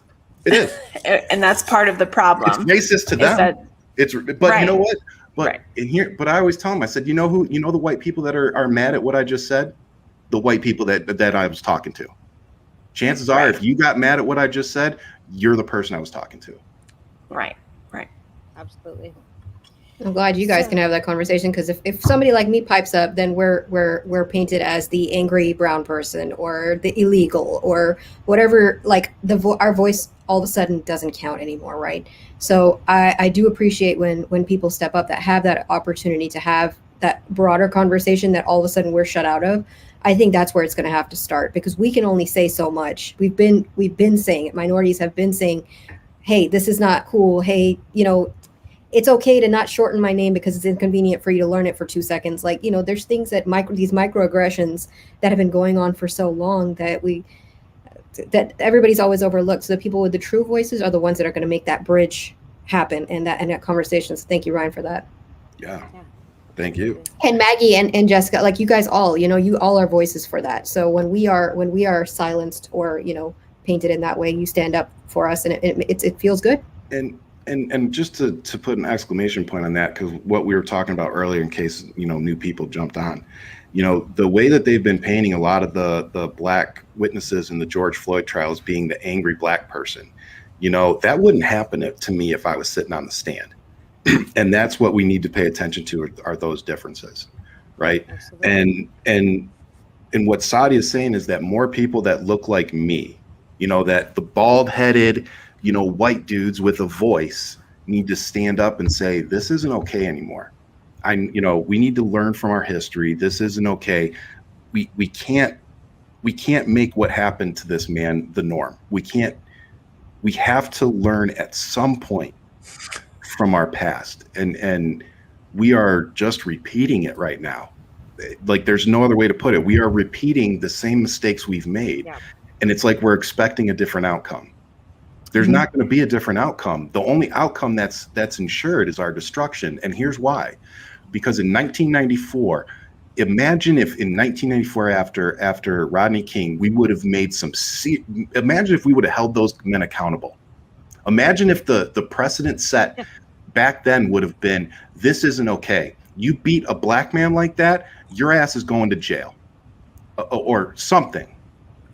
It is. And that's part of the problem. It's racist to them. But you know what? But but I always tell them, I said, the white people that are mad at what I just said, the white people that I was talking to. Chances are, if you got mad at what I just said, you're the person I was talking to. Right. Absolutely. I'm glad you guys can have that conversation, because if somebody like me pipes up, then we're painted as the angry brown person or the illegal or whatever. Like our voice all of a sudden doesn't count anymore, right? So I do appreciate when people step up that have that opportunity to have that broader conversation that all of a sudden we're shut out of. I think that's where it's going to have to start, because we can only say so much. We've been saying it. Minorities have been saying, hey, this is not cool. Hey, it's okay to not shorten my name because it's inconvenient for you to learn it for 2 seconds. Like, there's things that these microaggressions that have been going on for so long that everybody's always overlooked. So the people with the true voices are the ones that are going to make that bridge happen and that conversation. So thank you, Ryan, for that. Yeah. Thank you. And Maggie and Jessica, like you guys all, you all are voices for that. So when we are silenced or, painted in that way, you stand up for us, and it feels good. And just to put an exclamation point on that, because what we were talking about earlier, in case new people jumped on, the way that they've been painting a lot of the black witnesses in the George Floyd trials being the angry black person, that wouldn't happen to me if I was sitting on the stand. And that's what we need to pay attention to are those differences, right? Absolutely. And what Sadia is saying is that more people that look like me, that the bald-headed, white dudes with a voice need to stand up and say, this isn't okay anymore. We need to learn from our history. This isn't okay. We can't we can't make what happened to this man the norm. We have to learn at some point from our past, and we are just repeating it right now. Like, there's no other way to put it. We are repeating the same mistakes we've made. Yeah. And it's like we're expecting a different outcome. There's not going to be a different outcome. The only outcome that's ensured is our destruction. And here's why. Because in 1994, imagine if in 1994, after Rodney King, we would have made imagine if we would have held those men accountable. Imagine if the precedent set back then would have been, this isn't okay. You beat a black man like that, your ass is going to jail or something.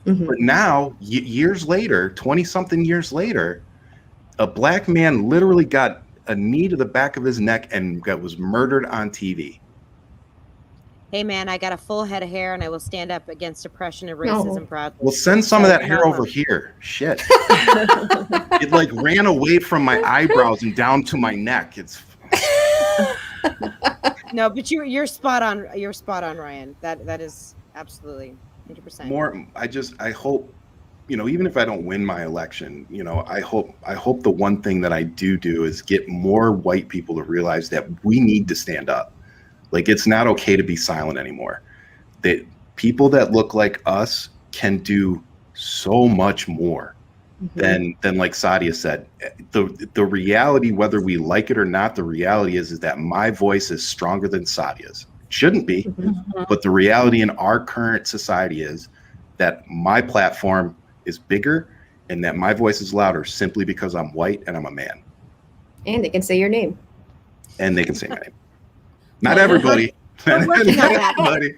But now, years later, 20-something years later, a black man literally got a knee to the back of his neck and was murdered on TV. Hey, man, I got a full head of hair, and I will stand up against oppression and racism proudly. Well, send some of that hair over here. Shit. It like ran away from my eyebrows and down to my neck. It's no, but you're spot on. You're spot on, Ryan. That is absolutely 100%. More. I hope, even if I don't win my election, I hope the one thing that I do is get more white people to realize that we need to stand up. Like, it's not okay to be silent anymore. That people that look like us can do so much more than like Sadia said. The reality, whether we like it or not, the reality is that my voice is stronger than Sadia's. Shouldn't be, but the reality in our current society is that my platform is bigger and that my voice is louder simply because I'm white and I'm a man. And they can say your name. And they can say my name. Not everybody. We're working on that.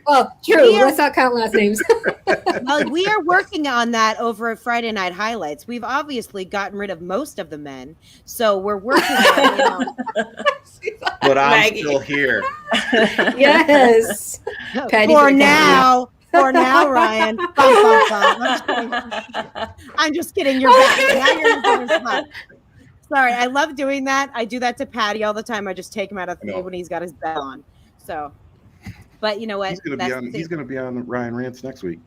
Oh, true. Let's not count last names. Well, we are working on that over at Friday Night Highlights. We've obviously gotten rid of most of the men, so we're working on it. But I'm still here. Yes. For now, Ryan. I'm just kidding. You're back. Now you're in the spot. Sorry, I love doing that. I do that to Patty all the time. I just take him out of the when he's got his bell on. So, but you know what? He's gonna be on Ryan Rants next week.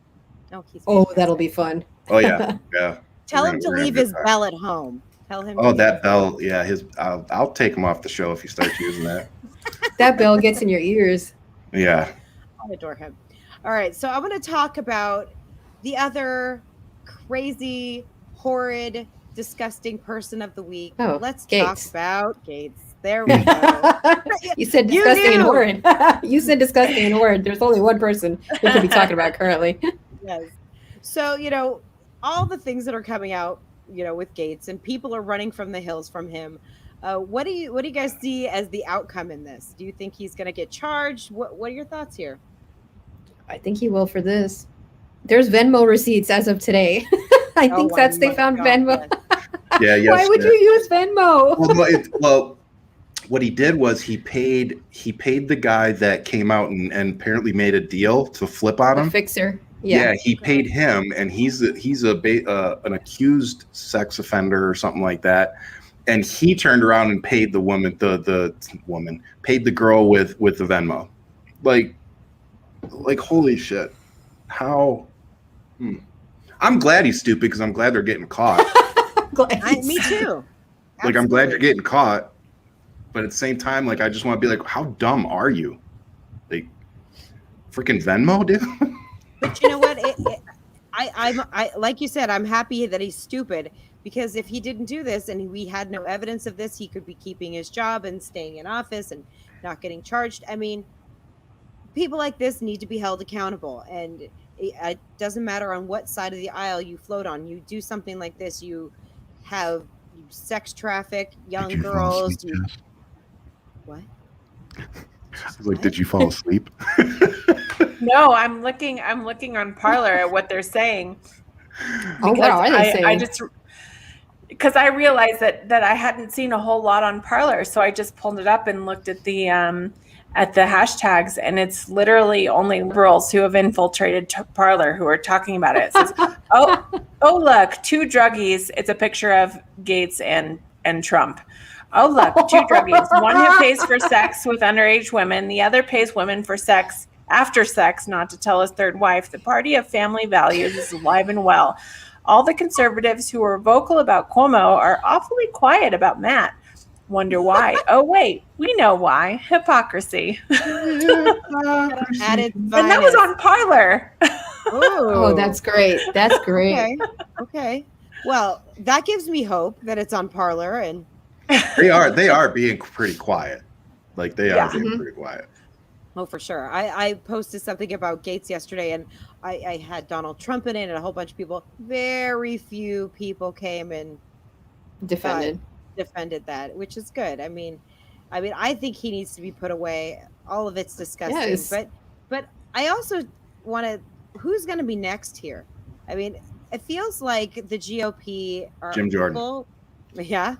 Oh, that'll be fun. Oh yeah, yeah. Tell him to leave his bell at home. Tell him. Oh, that bell. Yeah, I'll take him off the show if he starts using that. That bell gets in your ears. Yeah. I adore him. All right, so I want to talk about the other crazy, horrid, disgusting person of the week. Oh, let's Gates. Talk about Gates. There we go. You said disgusting and horrid. You said disgusting and horrid. There's only one person we could be talking about currently. Yes. So, all the things that are coming out, with Gates, and people are running from the hills from him. What do you guys see as the outcome in this? Do you think he's going to get charged? What are your thoughts here? I think he will for this. There's Venmo receipts as of today. I think they found Venmo. Yeah. Yes. Why would you use Venmo? Well, what he did was he paid the guy that came out and apparently made a deal to flip on him. Fixer. Yeah, he paid him, and he's an accused sex offender or something like that. And he turned around and paid the woman, the woman, paid the girl with the Venmo. Like holy shit. How? I'm glad he's stupid because I'm glad they're getting caught. Me too. Like, I'm glad you're getting caught, but at the same time, like, I just want to be like, how dumb are you? Like, freaking Venmo, dude. But you know what? I like you said, I'm happy that he's stupid, because if he didn't do this and we had no evidence of this, he could be keeping his job and staying in office and not getting charged. I mean, people like this need to be held accountable, and it doesn't matter on what side of the aisle you float on. You do something like this, you sex traffic young girls. What? I was like, did you fall asleep? No, I'm looking on Parler at what they're saying. Oh, what are they saying? I just, because I realized that I hadn't seen a whole lot on Parler, so I just pulled it up and looked at the hashtags, and it's literally only liberals who have infiltrated Parler who are talking about it. It says, oh look, two druggies. It's a picture of Gates and Trump. Oh look, two druggies. One who pays for sex with underage women. The other pays women for sex After sex, not to tell his third wife, the party of family values is alive and well. All the conservatives who were vocal about Cuomo are awfully quiet about Matt. Wonder why? Oh, wait, we know why. Hypocrisy. At its And that was finest. on Parler. Oh, that's great. That's great. Okay. Okay. Well, that gives me hope that it's on Parler, and They are being pretty quiet. Like they are Yeah. being pretty quiet. oh, for sure. I posted something about Gates yesterday, and I had Donald Trump in it and a whole bunch of people. Very few people came and Defended. defended that, which is good. I mean, I think he needs to be put away. All of it's disgusting. Yes. But I also want to. Who's going to be next here? I mean, it feels like the GOP are Jim Jordan. full- yeah.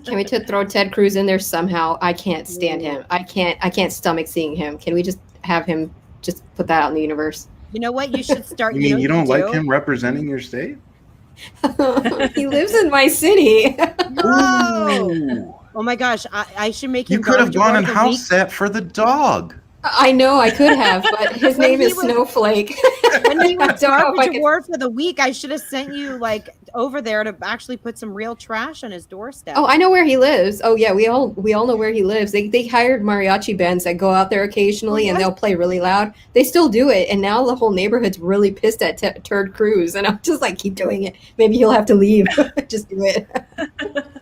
Can we throw Ted Cruz in there somehow? I can't stand him. I can't stomach seeing him. Can we just have him just put that out in the universe? You know what? You should start. You mean know you what don't like do? him representing your state? He lives in my city. No. Ooh. Oh my gosh! I should make him. You could have Dog gone and of the house week. sat for the dog. I know I could have, but his When name he is was- Snowflake. When he I was don't know if I garbage could- award for the week, I should have sent you like over there to actually put some real trash on his doorstep. Oh, I know where he lives. Oh yeah, we all know where he lives. They hired mariachi bands that go out there occasionally and yes. they'll play really loud. They still do it, and now the whole neighborhood's really pissed at Turd Cruz, and I'm just like, keep doing it. Maybe he'll have to leave. Just do it.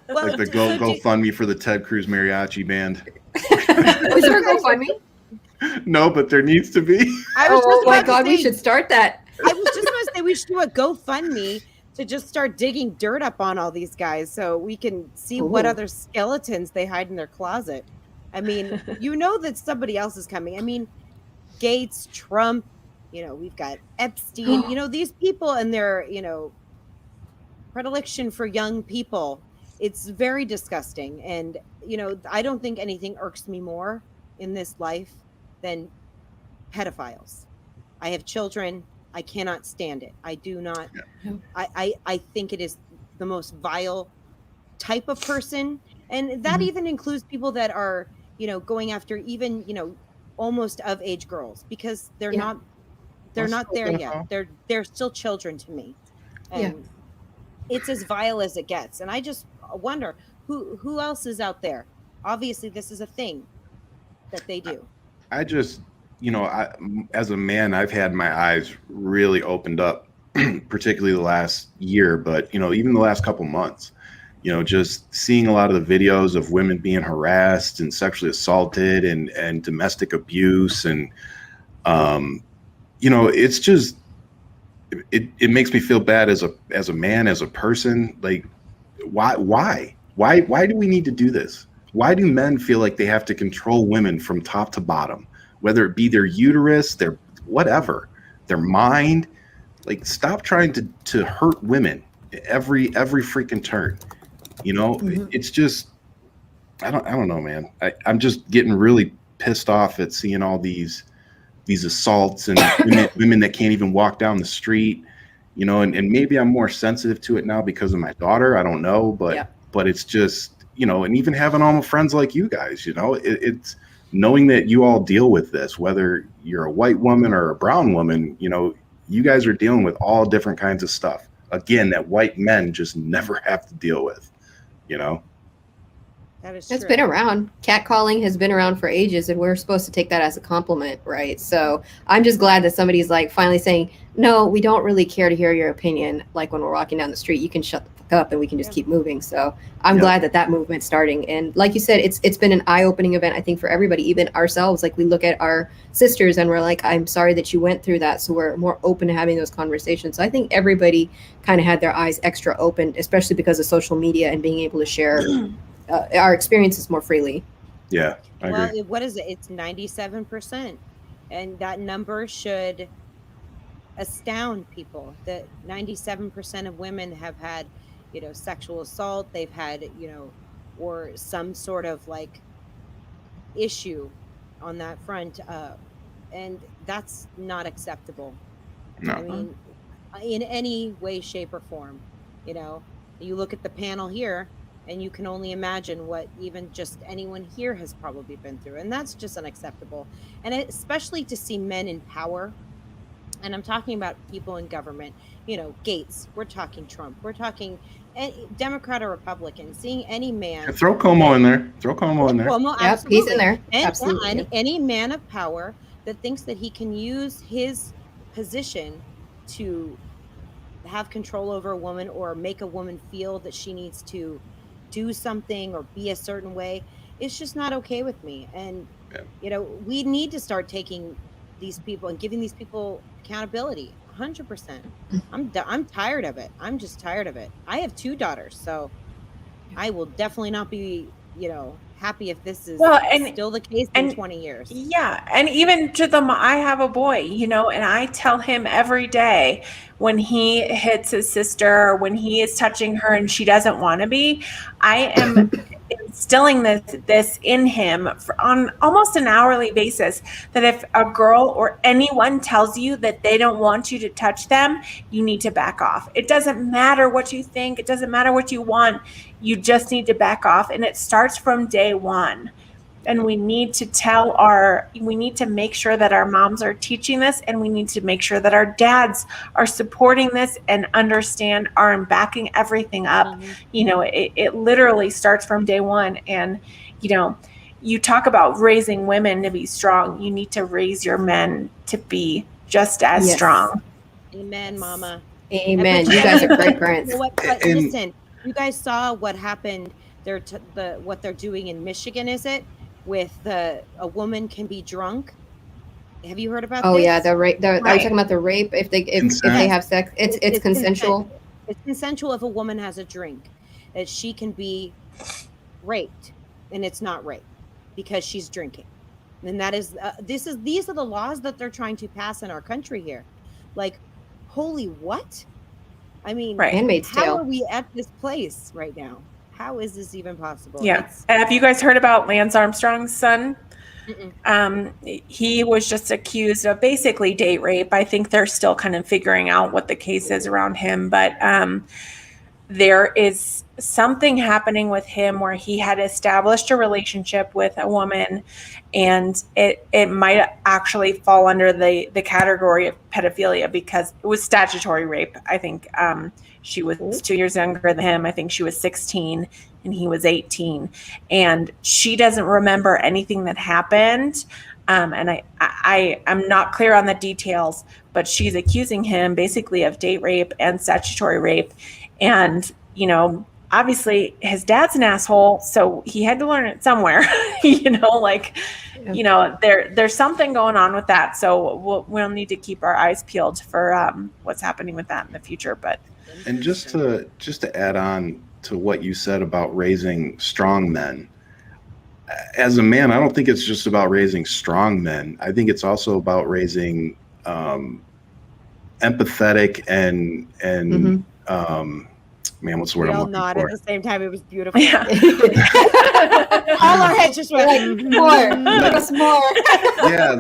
Well, Like the so do- GoFundMe for the Ted Cruz mariachi band. Was there a GoFundMe? No, but there needs to be. I was Oh just my about to God, we say- should start that. I was just going to say we should do a GoFundMe to just start digging dirt up on all these guys so we can see what Ooh. other skeletons they hide in their closet. I mean, you know that somebody else is coming. I mean, Gates, Trump, we've got Epstein, these people and their, predilection for young people. It's very disgusting. And, I don't think anything irks me more in this life than pedophiles. I have children. I cannot stand it. I do not. Yeah. I think it is the most vile type of person. And that even includes people that are, going after even, almost of age girls, because they're Yeah. not That's not still there pedophile. yet. They're still children to me. And it's as vile as it gets. And I just wonder who else is out there. Obviously this is a thing that they do. I just, as a man, I've had my eyes really opened up, particularly the last year, but, even the last couple months, just seeing a lot of the videos of women being harassed and sexually assaulted and domestic abuse. And, it's just, it makes me feel bad as a man, as a person. Like, why do we need to do this? Why do men feel like they have to control women from top to bottom? Whether it be their uterus, their whatever, their mind. Like, stop trying to hurt women every freaking turn. It's just, I don't know, man. I'm just getting really pissed off at seeing all these assaults and women that can't even walk down the street. And maybe I'm more sensitive to it now because of my daughter. I don't know, but it's just, and even having all my friends like you guys, it's knowing that you all deal with this, whether you're a white woman or a brown woman, you guys are dealing with all different kinds of stuff. Again, that white men just never have to deal with, That is It's true. been around. Catcalling has been around for ages, and we're supposed to take that as a compliment, right? So I'm just glad that somebody's like finally saying, no, we don't really care to hear your opinion. Like when we're walking down the street, you can shut the fuck up and we can just keep moving. So I'm glad that movement's starting. And like you said, it's been an eye-opening event, I think, for everybody, even ourselves. Like we look at our sisters and we're like, I'm sorry that you went through that. So we're more open to having those conversations. So I think everybody kind of had their eyes extra open, especially because of social media and being able to share our experiences more freely. Yeah, I agree. What is it? It's 97%. And that number should astound people that 97% of women have had, sexual assault. They've had, or some sort of like issue on that front. And that's not acceptable. No. I mean, in any way, shape, or form. You look at the panel here, And you can only imagine what even just anyone here has probably been through. And that's just unacceptable. And especially to see men in power. And I'm talking about people in government, Gates, we're talking Trump, we're talking Democrat or Republican, seeing any man. Throw Como in there. Throw Como in there. Cuomo, Yep, absolutely. he's in there. And Absolutely. any man of power that thinks that he can use his position to have control over a woman or make a woman feel that she needs to do something or be a certain way, it's just not okay with me. And we need to start taking these people and giving these people accountability. 100%. I'm tired of it. I'm just tired of it. I have 2 daughters, so I will definitely not be happy if this is still the case in 20 years. Yeah. And even to I have a boy, and I tell him every day when he hits his sister or when he is touching her and she doesn't want to be, I am instilling this in him on almost an hourly basis, that if a girl or anyone tells you that they don't want you to touch them, you need to back off. It doesn't matter what you think. It doesn't matter what you want. You just need to back off. And it starts from day one. And we need to we need to make sure that our moms are teaching this, and we need to make sure that our dads are supporting this and understand, are backing everything up. Mm-hmm. It literally starts from day one. And, you talk about raising women to be strong. You need to raise your men to be just as strong. Amen, Mama. Amen. You guys are great parents. Listen, you guys saw what happened. What they're doing in Michigan, is it? With a woman can be drunk. Have you heard about this? Oh yeah, the rape. Are you talking about the rape? If they have sex, it's consensual. It's consensual if a woman has a drink, that she can be raped, and it's not rape because she's drinking. And that is these are the laws that they're trying to pass in our country here. Like, holy what? I mean, Handmaid's Tale. How are we at this place right now? How is this even possible? Yeah. And have you guys heard about Lance Armstrong's son? He was just accused of basically date rape. I think they're still kind of figuring out what the case is around him, but there is something happening with him where he had established a relationship with a woman, and it might actually fall under the category of pedophilia because it was statutory rape. I think she was 2 years younger than him. I think she was 16 and he was 18, and she doesn't remember anything that happened. And I'm not clear on the details, but she's accusing him basically of date rape and statutory rape. And, obviously his dad's an asshole, so he had to learn it somewhere, there's something going on with that. So we'll need to keep our eyes peeled for what's happening with that in the future. And just to add on to what you said about raising strong men, as a man, I don't think it's just about raising strong men. I think it's also about raising empathetic and man, what's the word I'm looking nodded for? at the same time. It was beautiful. Yeah. All our heads just went more. Give us more. Yeah,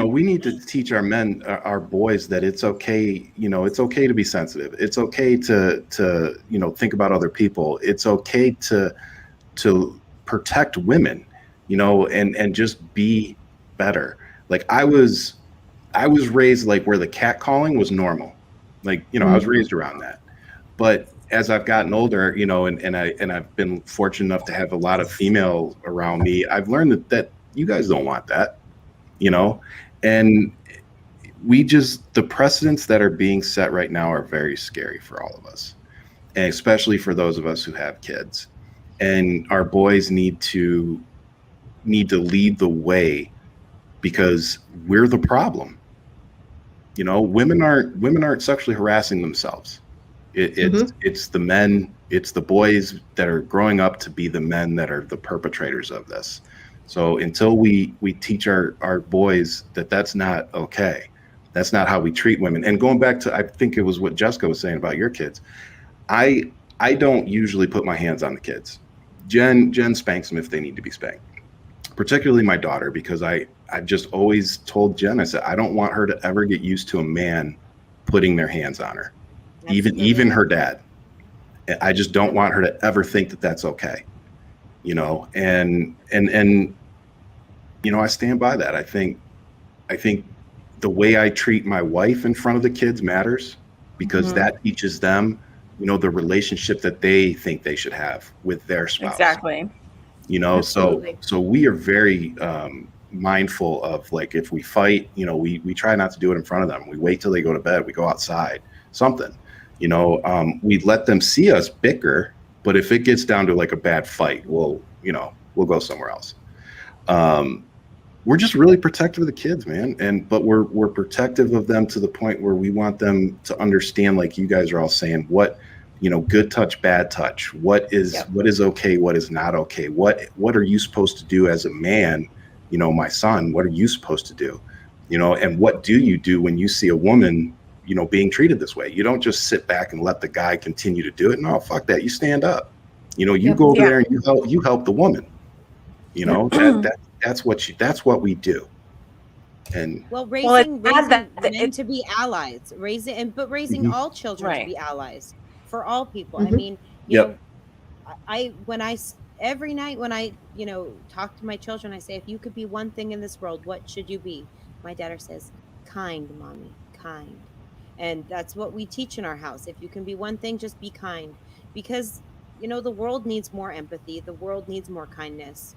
we need to teach our men, our boys, that it's okay. It's okay to be sensitive. It's okay to think about other people. It's okay to protect women, and just be better. Like I was raised where the catcalling was normal. I was raised around that. But as I've gotten older, and I've been fortunate enough to have a lot of female around me, I've learned that you guys don't want that, and the precedents that are being set right now are very scary for all of us, and especially for those of us who have kids. And our boys need to lead the way, because we're the problem. Women aren't sexually harassing themselves. It's the men, it's the boys that are growing up to be the men that are the perpetrators of this. So until we teach our boys that that's not okay, that's not how we treat women. And going back to, I think it was what Jessica was saying about your kids, I don't usually put my hands on the kids. Jen spanks them if they need to be spanked, particularly my daughter, because I've just always told Jen, I said, I don't want her to ever get used to a man putting their hands on her. Even her dad. I just don't want her to ever think that that's okay, you know, and you know, I stand by that. I think the way I treat my wife in front of the kids matters, because that teaches them, you know, the relationship that they think they should have with their spouse. Exactly. You know, Absolutely. so we are very mindful of, like, if we fight, you know, we try not to do it in front of them. We wait till they go to bed. We go outside, something, you know, we let them see us bicker, but if it gets down to like a bad fight, we'll go somewhere else. We're just really protective of the kids, man. But we're protective of them to the point where we want them to understand, like you guys are all saying, what, you know, good touch, bad touch, what is okay, what is not okay, what are you supposed to do as a man, you know, my son, what are you supposed to do, you know, and what do you do when you see a woman, you know, being treated this way? You don't just sit back and let the guy continue to do it. No, fuck that. You stand up, you know, you go over there and you help the woman, you know. That's what we do. And raising men to be allies, raising all children to be allies for all people. I mean, you know, every night when I, you know, talk to my children, I say, if you could be one thing in this world, what should you be? My daughter says, kind, mommy, kind. And that's what we teach in our house. If you can be one thing, just be kind, because, you know, the world needs more empathy. The world needs more kindness.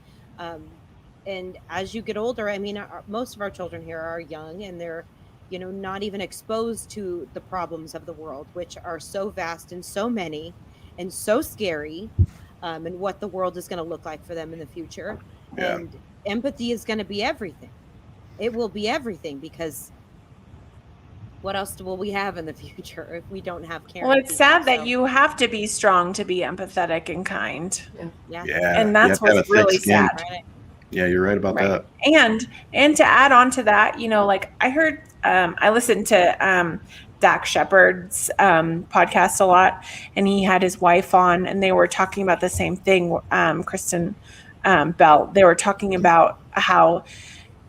And as you get older, I mean, most of our children here are young, and they're, you know, not even exposed to the problems of the world, which are so vast and so many and so scary, and what the world is going to look like for them in the future. And empathy is going to be everything. It will be everything, because what else will we have in the future if we don't have care? Well, it's sad that you have to be strong to be empathetic and kind. And that's what's really sad. Right? Yeah, you're right about that. And to add on to that, you know, like I heard, I listened to Dak Shepard's podcast a lot, and he had his wife on, and they were talking about the same thing. Kristen Bell, they were talking about how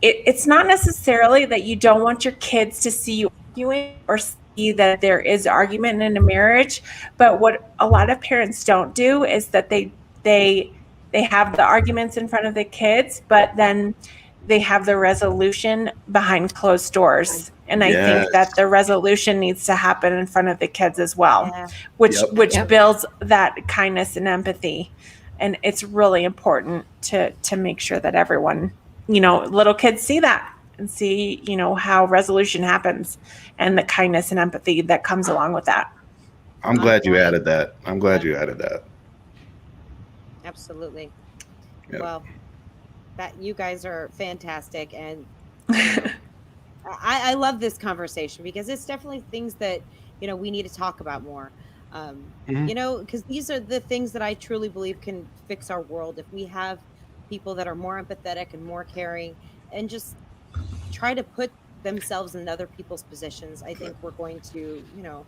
it's not necessarily that you don't want your kids to see you arguing or see that there is argument in a marriage, but what a lot of parents don't do is that they have the arguments in front of the kids, but then they have the resolution behind closed doors. And I think that the resolution needs to happen in front of the kids as well, which builds that kindness and empathy. And it's really important to make sure that everyone, you know, little kids see that and see, you know, how resolution happens and the kindness and empathy that comes along with that. I'm glad you added that. Absolutely. Well, that you guys are fantastic, and I love this conversation, because it's definitely things that, you know, we need to talk about more. You know, because these are the things that I truly believe can fix our world. If we have people that are more empathetic and more caring, and just try to put themselves in other people's positions, I think we're going to, you know,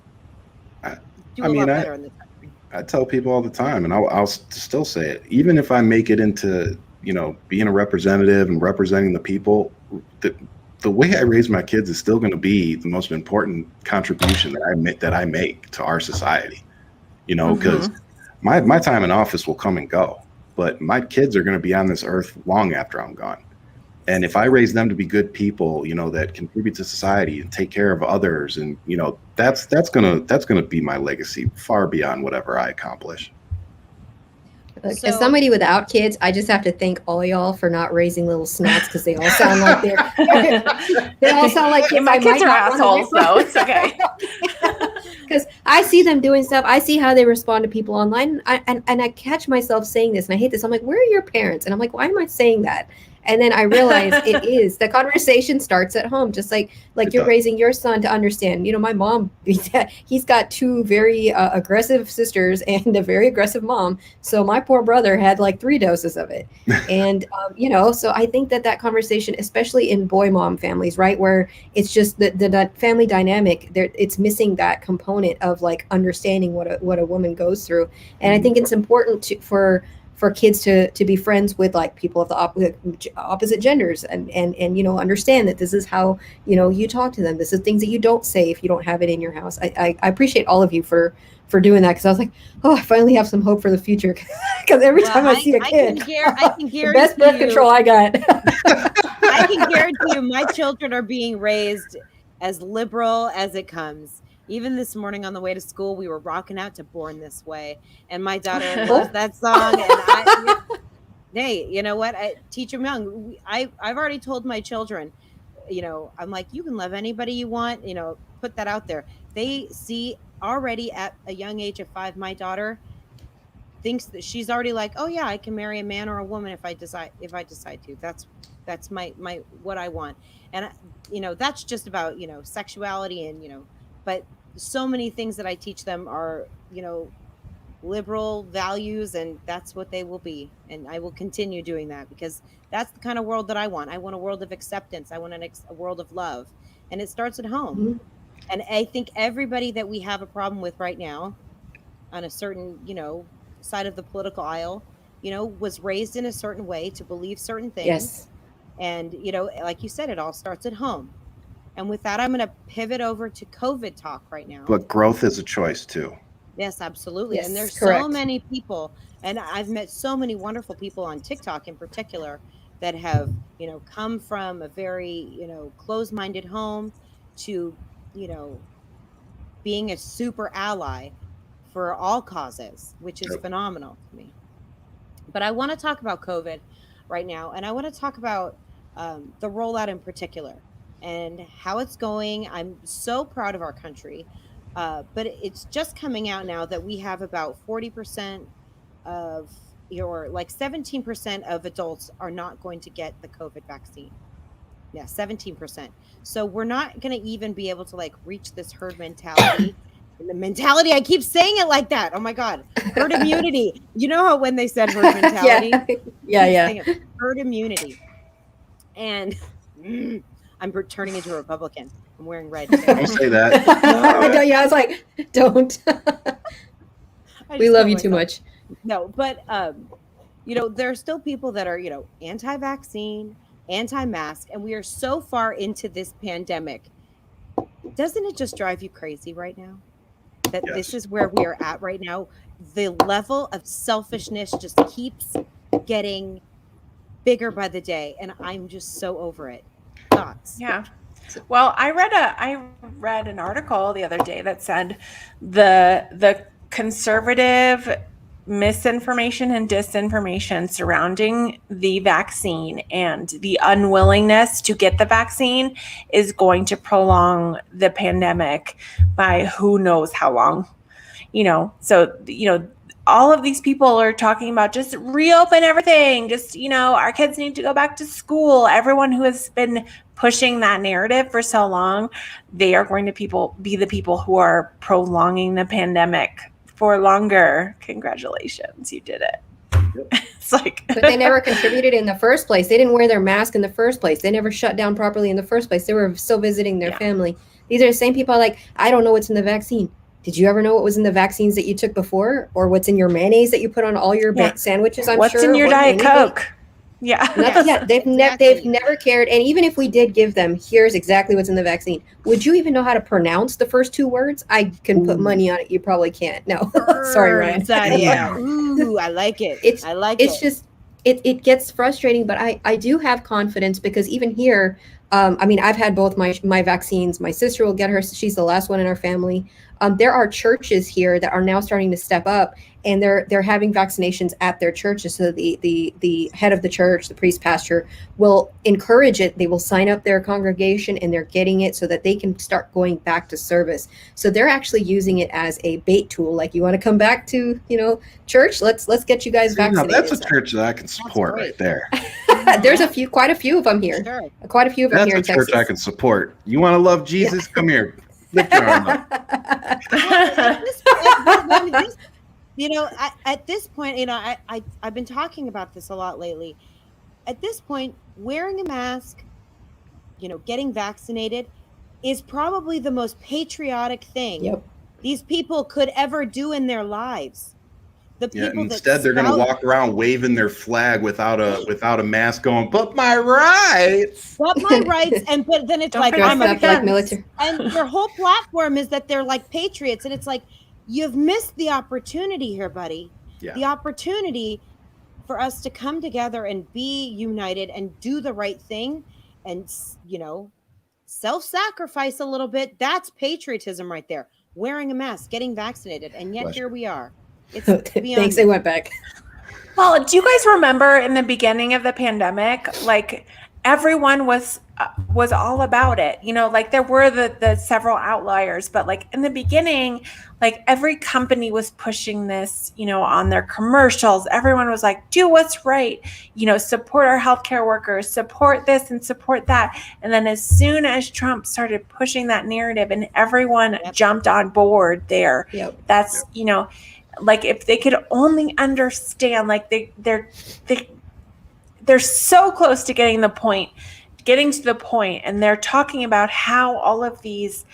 do a lot better in the country. I tell people all the time, and I'll still say it, even if I make it into, you know, being a representative and representing the people, the way I raise my kids is still going to be the most important contribution that I make to our society, you know, because my time in office will come and go, but my kids are going to be on this earth long after I'm gone. And if I raise them to be good people, you know, that contribute to society and take care of others, and, you know, that's gonna be my legacy far beyond whatever I accomplish. Look, as somebody without kids, I just have to thank all y'all for not raising little snots, because they all sound like they all sound like kids. My kids are assholes, so it's okay. Because I see them doing stuff. I see how they respond to people online, and I catch myself saying this, and I hate this. I'm like, where are your parents? And I'm like, why am I saying that? And then I realize it is the conversation starts at home, just like you're raising your son to understand. You know, my mom, he's got two very aggressive sisters and a very aggressive mom. So my poor brother had like 3 doses of it. And, you know, so I think that conversation, especially in boy mom families, right, where it's just the family dynamic, it's missing that component of like understanding what a woman goes through. And I think it's important for kids to be friends with like people of the opposite genders, and you know, understand that this is how, you know, you talk to them. This is things that you don't say if you don't have it in your house. I appreciate all of you for for doing that because I was like, oh, I finally have some hope for the future. Because every time I see a kid, I can guarantee the best birth control I got. I can guarantee you my children are being raised as liberal as it comes. Even this morning on the way to school, we were rocking out to Born This Way. And my daughter loves that song. And hey, you know what? I teach them young. I've already told my children, I'm like, you can love anybody you want, put that out there. They see already at a young age of 5, my daughter thinks that she's already like, oh yeah, I can marry a man or a woman if I decide to. That's my what I want. And that's just about sexuality and but so many things that I teach them are liberal values, and that's what they will be, and I will continue doing that because that's the kind of world that I want. I want a world of acceptance. I want a world of love, and it starts at home. Mm-hmm. And I think everybody that we have a problem with right now on a certain side of the political aisle was raised in a certain way to believe certain things. Yes. And like you said, it all starts at home. And with that, I'm going to pivot over to COVID talk right now. But growth is a choice too. Yes, absolutely. Yes, and there's correct. So many people, and I've met so many wonderful people on TikTok in particular that have, come from a very, closed-minded home to, being a super ally for all causes, which is phenomenal to me. But I want to talk about COVID right now, and I want to talk about the rollout in particular and how it's going. I'm so proud of our country. But it's just coming out now that we have about 40% of 17% of adults are not going to get the COVID vaccine. Yeah, 17%. So we're not going to even be able to reach this herd mentality. And the mentality, I keep saying it like that. Oh my God. Herd immunity. You know how when they said herd mentality? Yeah. Herd immunity. And I'm turning into a Republican. I'm wearing red. Don't say that. I was like, don't. We love you too much. No, but there are still people that are anti-vaccine, anti-mask, and we are so far into this pandemic. Doesn't it just drive you crazy right now? That yes. This is where we are at right now. The level of selfishness just keeps getting bigger by the day, and I'm just so over it. Thoughts? Yeah. Well, I read an article the other day that said the conservative misinformation and disinformation surrounding the vaccine and the unwillingness to get the vaccine is going to prolong the pandemic by who knows how long. So all of these people are talking about just reopen everything. Just, our kids need to go back to school. Everyone who has been pushing that narrative for so long, they are going to be the people who are prolonging the pandemic for longer. Congratulations, you did it. It's like, but they never contributed in the first place. They didn't wear their mask in the first place. They never shut down properly in the first place. They were still visiting their family. These are the same people I don't know what's in the vaccine. Did you ever know what was in the vaccines that you took before, or what's in your mayonnaise that you put on all your sandwiches? What's in your Diet Coke? Yeah. They've never cared. And even if we did give them, here's exactly what's in the vaccine, would you even know how to pronounce the first 2 words? I can put money on it. You probably can't. No, sorry, Ryan. Yeah. Ooh, I like it. It's just it gets frustrating, but I do have confidence because even here, I've had both my vaccines. My sister will get her. She's the last one in our family. There are churches here that are now starting to step up, and they're having vaccinations at their churches. So the head of the church, the priest pastor, will encourage it. They will sign up their congregation, and they're getting it so that they can start going back to service. So they're actually using it as a bait tool. Like, you want to come back to church? Let's get you guys vaccinated. That's a church that I can support right there. There's quite a few of them here. Sure. Quite a few of them here in Texas. That's a church I can support. You want to love Jesus? Come here. Lift your arm up. At this point, I've been talking about this a lot lately. At this point, wearing a mask, getting vaccinated is probably the most patriotic thing these people could ever do in their lives. Instead, they're going to walk around waving their flag without a mask, going, "But my rights." But then it's like, I'm like military. And their whole platform is that they're like patriots, and it's like, you've missed the opportunity here, buddy. Yeah. The opportunity for us to come together and be united and do the right thing and, self-sacrifice a little bit. That's patriotism right there. Wearing a mask, getting vaccinated, and yet here we are. It's beyond Thanks, they went back. Well, do you guys remember in the beginning of the pandemic, like everyone was all about it, like there were the several outliers, but like in the beginning, like every company was pushing this, on their commercials. Everyone was like, do what's right, support our healthcare workers, support this and support that. And then as soon as Trump started pushing that narrative and everyone jumped on board there, that's, like if they could only understand, like they're so close to getting to the point, and they're talking about how all of these,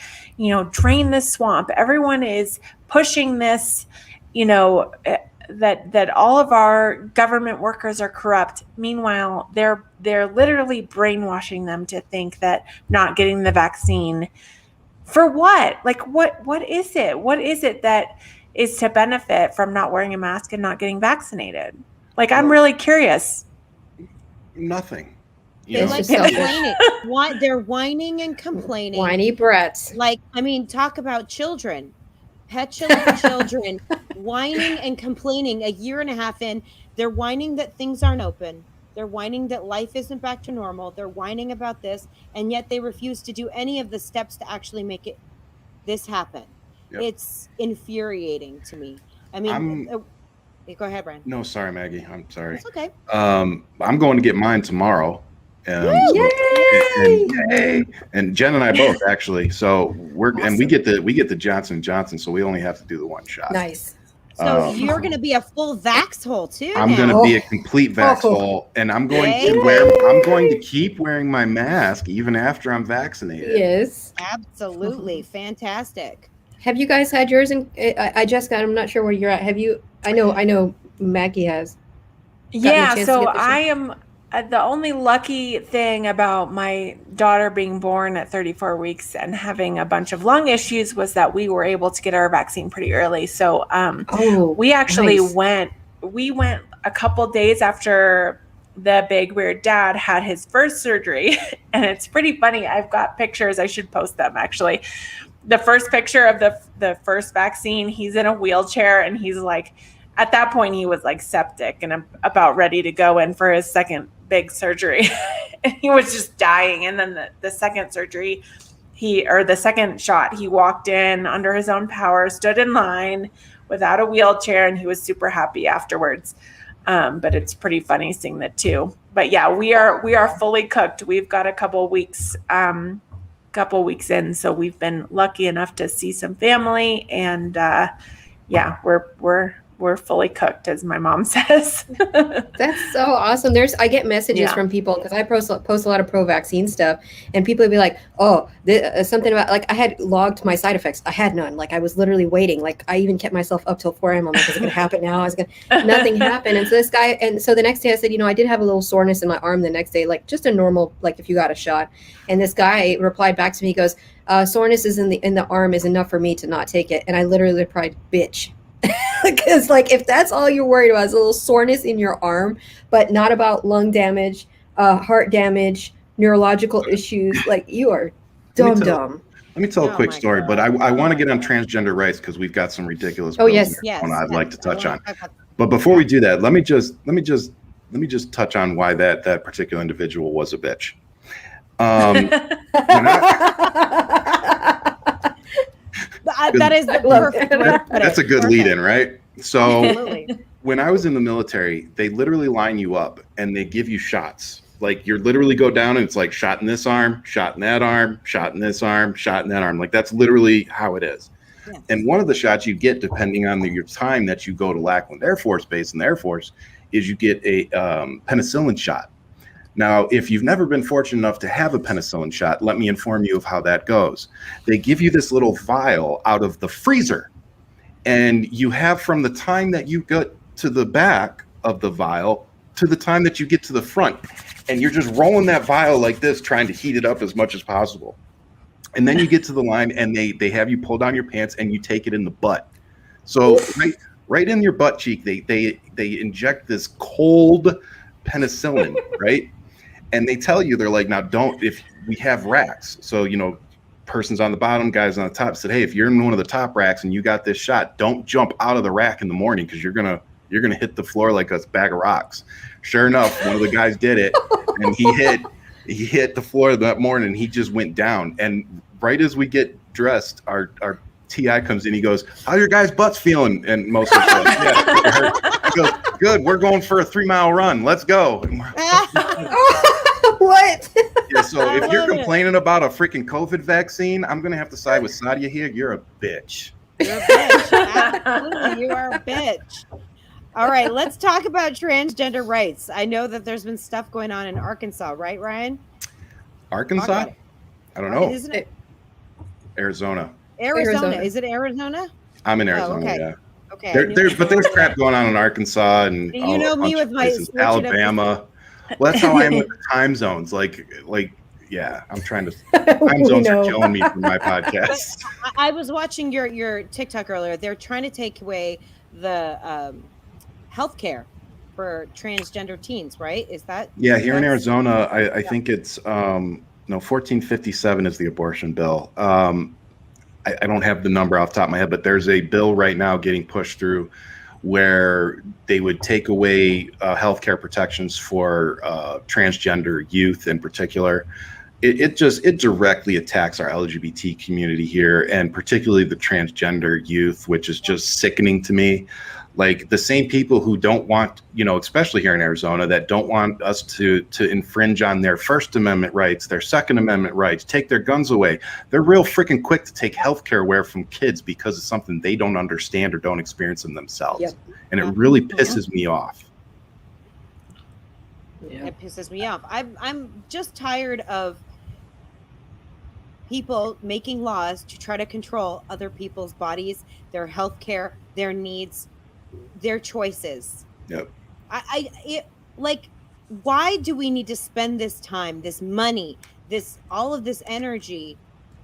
drain the swamp. Everyone is pushing this, that all of our government workers are corrupt. Meanwhile, they're literally brainwashing them to think that not getting the vaccine for what? Like what is it? What is it that is to benefit from not wearing a mask and not getting vaccinated? Like, I'm really curious. Nothing. They like complaining. They're whining and complaining. Whiny brats. Like, talk about children. Petulant children whining and complaining a year and a half in. They're whining that things aren't open. They're whining that life isn't back to normal. They're whining about this, and yet they refuse to do any of the steps to actually make this happen. Yep. It's infuriating to me. Go ahead, Brian. No, sorry, Maggie. I'm sorry. It's okay. I'm going to get mine tomorrow. Yay! And Jen and I both actually. So we get the Johnson & Johnson. So we only have to do the one shot. Nice. So you're going to be a full vax hole too. I'm going to be a complete vax hole, and I'm going to keep wearing my mask even after I'm vaccinated. Yes, absolutely, fantastic. Have you guys had yours? And Jessica, I'm not sure where you're at. Have you? I know Maggie has. Yeah, so I am. The only lucky thing about my daughter being born at 34 weeks and having a bunch of lung issues was that we were able to get our vaccine pretty early. So we actually went a couple days after the big weird dad had his first surgery. And it's pretty funny. I've got pictures. I should post them actually. The first picture of the first vaccine, he's in a wheelchair and he's like, at that point he was like septic and about ready to go in for his second big surgery. And he was just dying. And then the second surgery, the second shot, he walked in under his own power, stood in line without a wheelchair, and he was super happy afterwards. But it's pretty funny seeing that too. But yeah, we are fully cooked. We've got a couple weeks in, so we've been lucky enough to see some family, and we're fully cooked, as my mom says. That's so awesome. I get messages from people because I post a lot of pro-vaccine stuff, and people would be like, "Oh, something about like I had logged my side effects. I had none. Like I was literally waiting. Like I even kept myself up till 4 a.m. I'm like, is it gonna happen now? Nothing happened. And so the next day I said, I did have a little soreness in my arm the next day, like just a normal, like if you got a shot. And this guy replied back to me, he goes, soreness is in the arm is enough for me to not take it. And I literally replied, bitch. Because like if that's all you're worried about is a little soreness in your arm, but not about lung damage, heart damage, neurological issues, like you are dumb. Let me tell a quick story, but I want to get on transgender rights because we've got some ridiculous bills I'd like to touch on. But before we do that, let me just touch on why that particular individual was a bitch. That is the perfect. That's a good lead-in, right? So when I was in the military, they literally line you up and they give you shots. Like you literally go down and it's like shot in this arm, shot in that arm, shot in this arm, shot in that arm. Like that's literally how it is. Yeah. And one of the shots you get, depending on your time that you go to Lackland Air Force Base in the Air Force, is you get a penicillin shot. Now, if you've never been fortunate enough to have a penicillin shot, let me inform you of how that goes. They give you this little vial out of the freezer, and you have from the time that you get to the back of the vial to the time that you get to the front, and you're just rolling that vial like this, trying to heat it up as much as possible. And then you get to the line, and they have you pull down your pants, and you take it in the butt. So right in your butt cheek, they inject this cold penicillin, right? And they tell you, they're like, now don't, if we have racks. So, you know, person's on the bottom, guys on the top said, hey, if you're in one of the top racks and you got this shot, don't jump out of the rack in the morning because you're gonna hit the floor like a bag of rocks. Sure enough, one of the guys did it, and he hit the floor that morning. And he just went down. And right as we get dressed, our TI comes in. He goes, "How your guys' butts feeling?" And most of us are like, "Yeah, it hurt." He goes, "Good. We're going for a 3-mile run. Let's go." What? Yeah, so if you're complaining about a freaking COVID vaccine, I'm gonna have to side with Sadia here. You're a bitch. You're a bitch. Absolutely, you are a bitch. All right, let's talk about transgender rights. I know that there's been stuff going on in Arkansas, right, Ryan? Arkansas? I don't know. Isn't it Arizona. Arizona? Is it Arizona? I'm in Arizona. Okay. Yeah. Okay. There's crap going on in Arkansas and You know me with my Alabama. Well, that's how I am with the time zones. Like, yeah, I'm trying to. Time zones are killing me for my podcast. I was watching your TikTok earlier. They're trying to take away the health care for transgender teens, right? Is that? Yeah, here in Arizona, I think it's 1457 is the abortion bill. I don't have the number off the top of my head, but there's a bill right now getting pushed through where they would take away healthcare protections for transgender youth in particular. It directly attacks our LGBT community here, and particularly the transgender youth, which is just sickening to me. Like the same people who don't want, especially here in Arizona, that don't want us to infringe on their First Amendment rights, their Second Amendment rights, take their guns away. They're real freaking quick to take healthcare away from kids because it's something they don't understand or don't experience in themselves. Yep. And it really pisses me off. Yeah. It pisses me off. I'm just tired of people making laws to try to control other people's bodies, their healthcare, their needs, their choices. Yep. Why do we need to spend this time, this money, all of this energy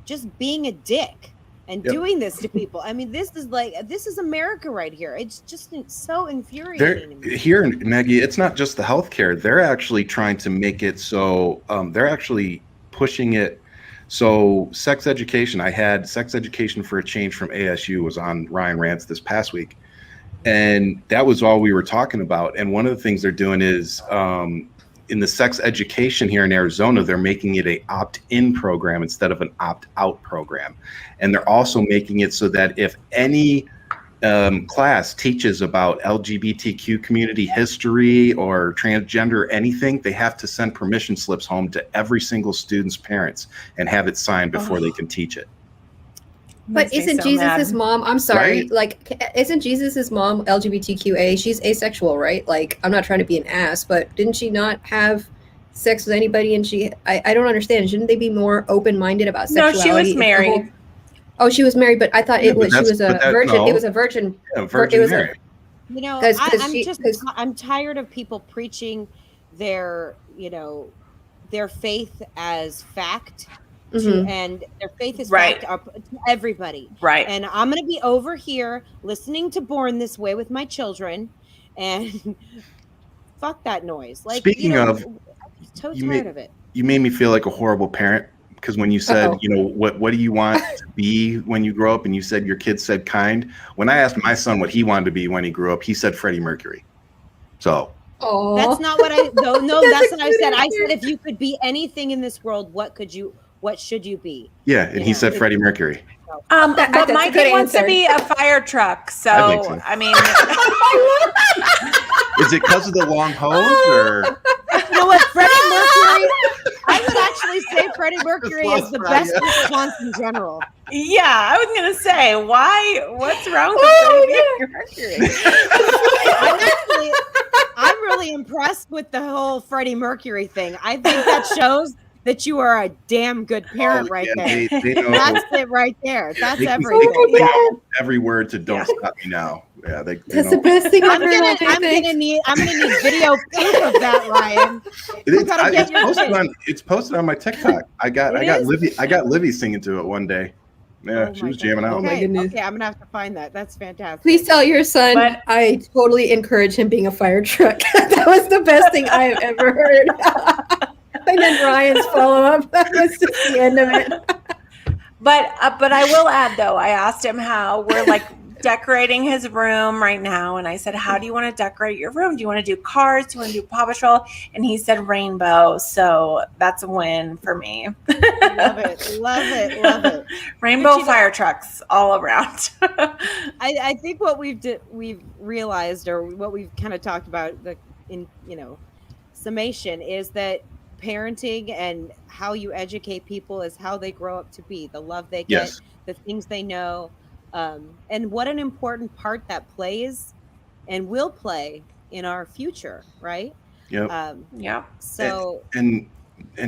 just being a dick and doing this to people? I mean, this is America right here. It's just so infuriating. Here, Maggie, it's not just the healthcare. They're actually trying to make it so they're actually pushing it. So sex education, I had Sex Education for a Change from ASU was on Ryan Rants this past week. And that was all we were talking about. And one of the things they're doing is in the sex education here in Arizona, they're making it a opt-in program instead of an opt-out program. And they're also making it so that if any class teaches about LGBTQ community history or transgender or anything, they have to send permission slips home to every single student's parents and have it signed before they can teach it. But isn't Jesus's mom? I'm sorry. Right? Like, isn't Jesus's mom LGBTQA? She's asexual, right? Like, I'm not trying to be an ass, but didn't she not have sex with anybody? And I don't understand. Shouldn't they be more open-minded about sexuality? No, she was married. She was married, but I thought she was a virgin. No. It was a virgin. Yeah, Virgin Mary. I'm tired of people preaching their faith as fact. And their faith is fact up to everybody. Right. And I'm going to be over here listening to Born This Way with my children and fuck that noise. Like, speaking of, I'm so tired of it. You made me feel like a horrible parent because when you said, what do you want to be when you grow up? And you said your kid said kind. When I asked my son what he wanted to be when he grew up, he said Freddie Mercury. So. Aww. That's not what I, no, that's what I said. I said, if you could be anything in this world, what should you be? Yeah, and he said Freddie Mercury. But my kid wants to be a fire truck, so I mean, is it because of the long hose, or you know what, Freddie Mercury? I would actually say Freddie Mercury is the best response in general. Yeah, I was gonna say, what's wrong with Freddie Mercury? I'm really impressed with the whole Freddie Mercury thing. I think that shows that you are a damn good parent there. They know. That's it right there. That's everything. Every word to "Don't Stop Me Now." Yeah, that's the best thing I'm gonna need video proof of that, Ryan. It's posted on my TikTok. I got Livy singing to it one day. Yeah, Oh she my was jamming God. out. Oh my Okay, goodness. okay, I'm gonna have to find that. That's fantastic. Please tell your son But- I totally encourage him being a fire truck. That was the best thing I have ever heard. And then Ryan's follow-up. That was just the end of it. But I will add though, I asked him how we're like decorating his room right now, and I said, "How do you want to decorate your room? Do you want to do cars? Do you want to do Paw Patrol?" And he said rainbow. So that's a win for me. Love it, love it, love it. Rainbow But, fire trucks all around. I think what we've realized, or what we've kind of talked about in summation, is that parenting and how you educate people is how they grow up to be, the love they get, Yes. the things they know, and what an important part that plays and will play in our future, right? Yep. Yeah. So And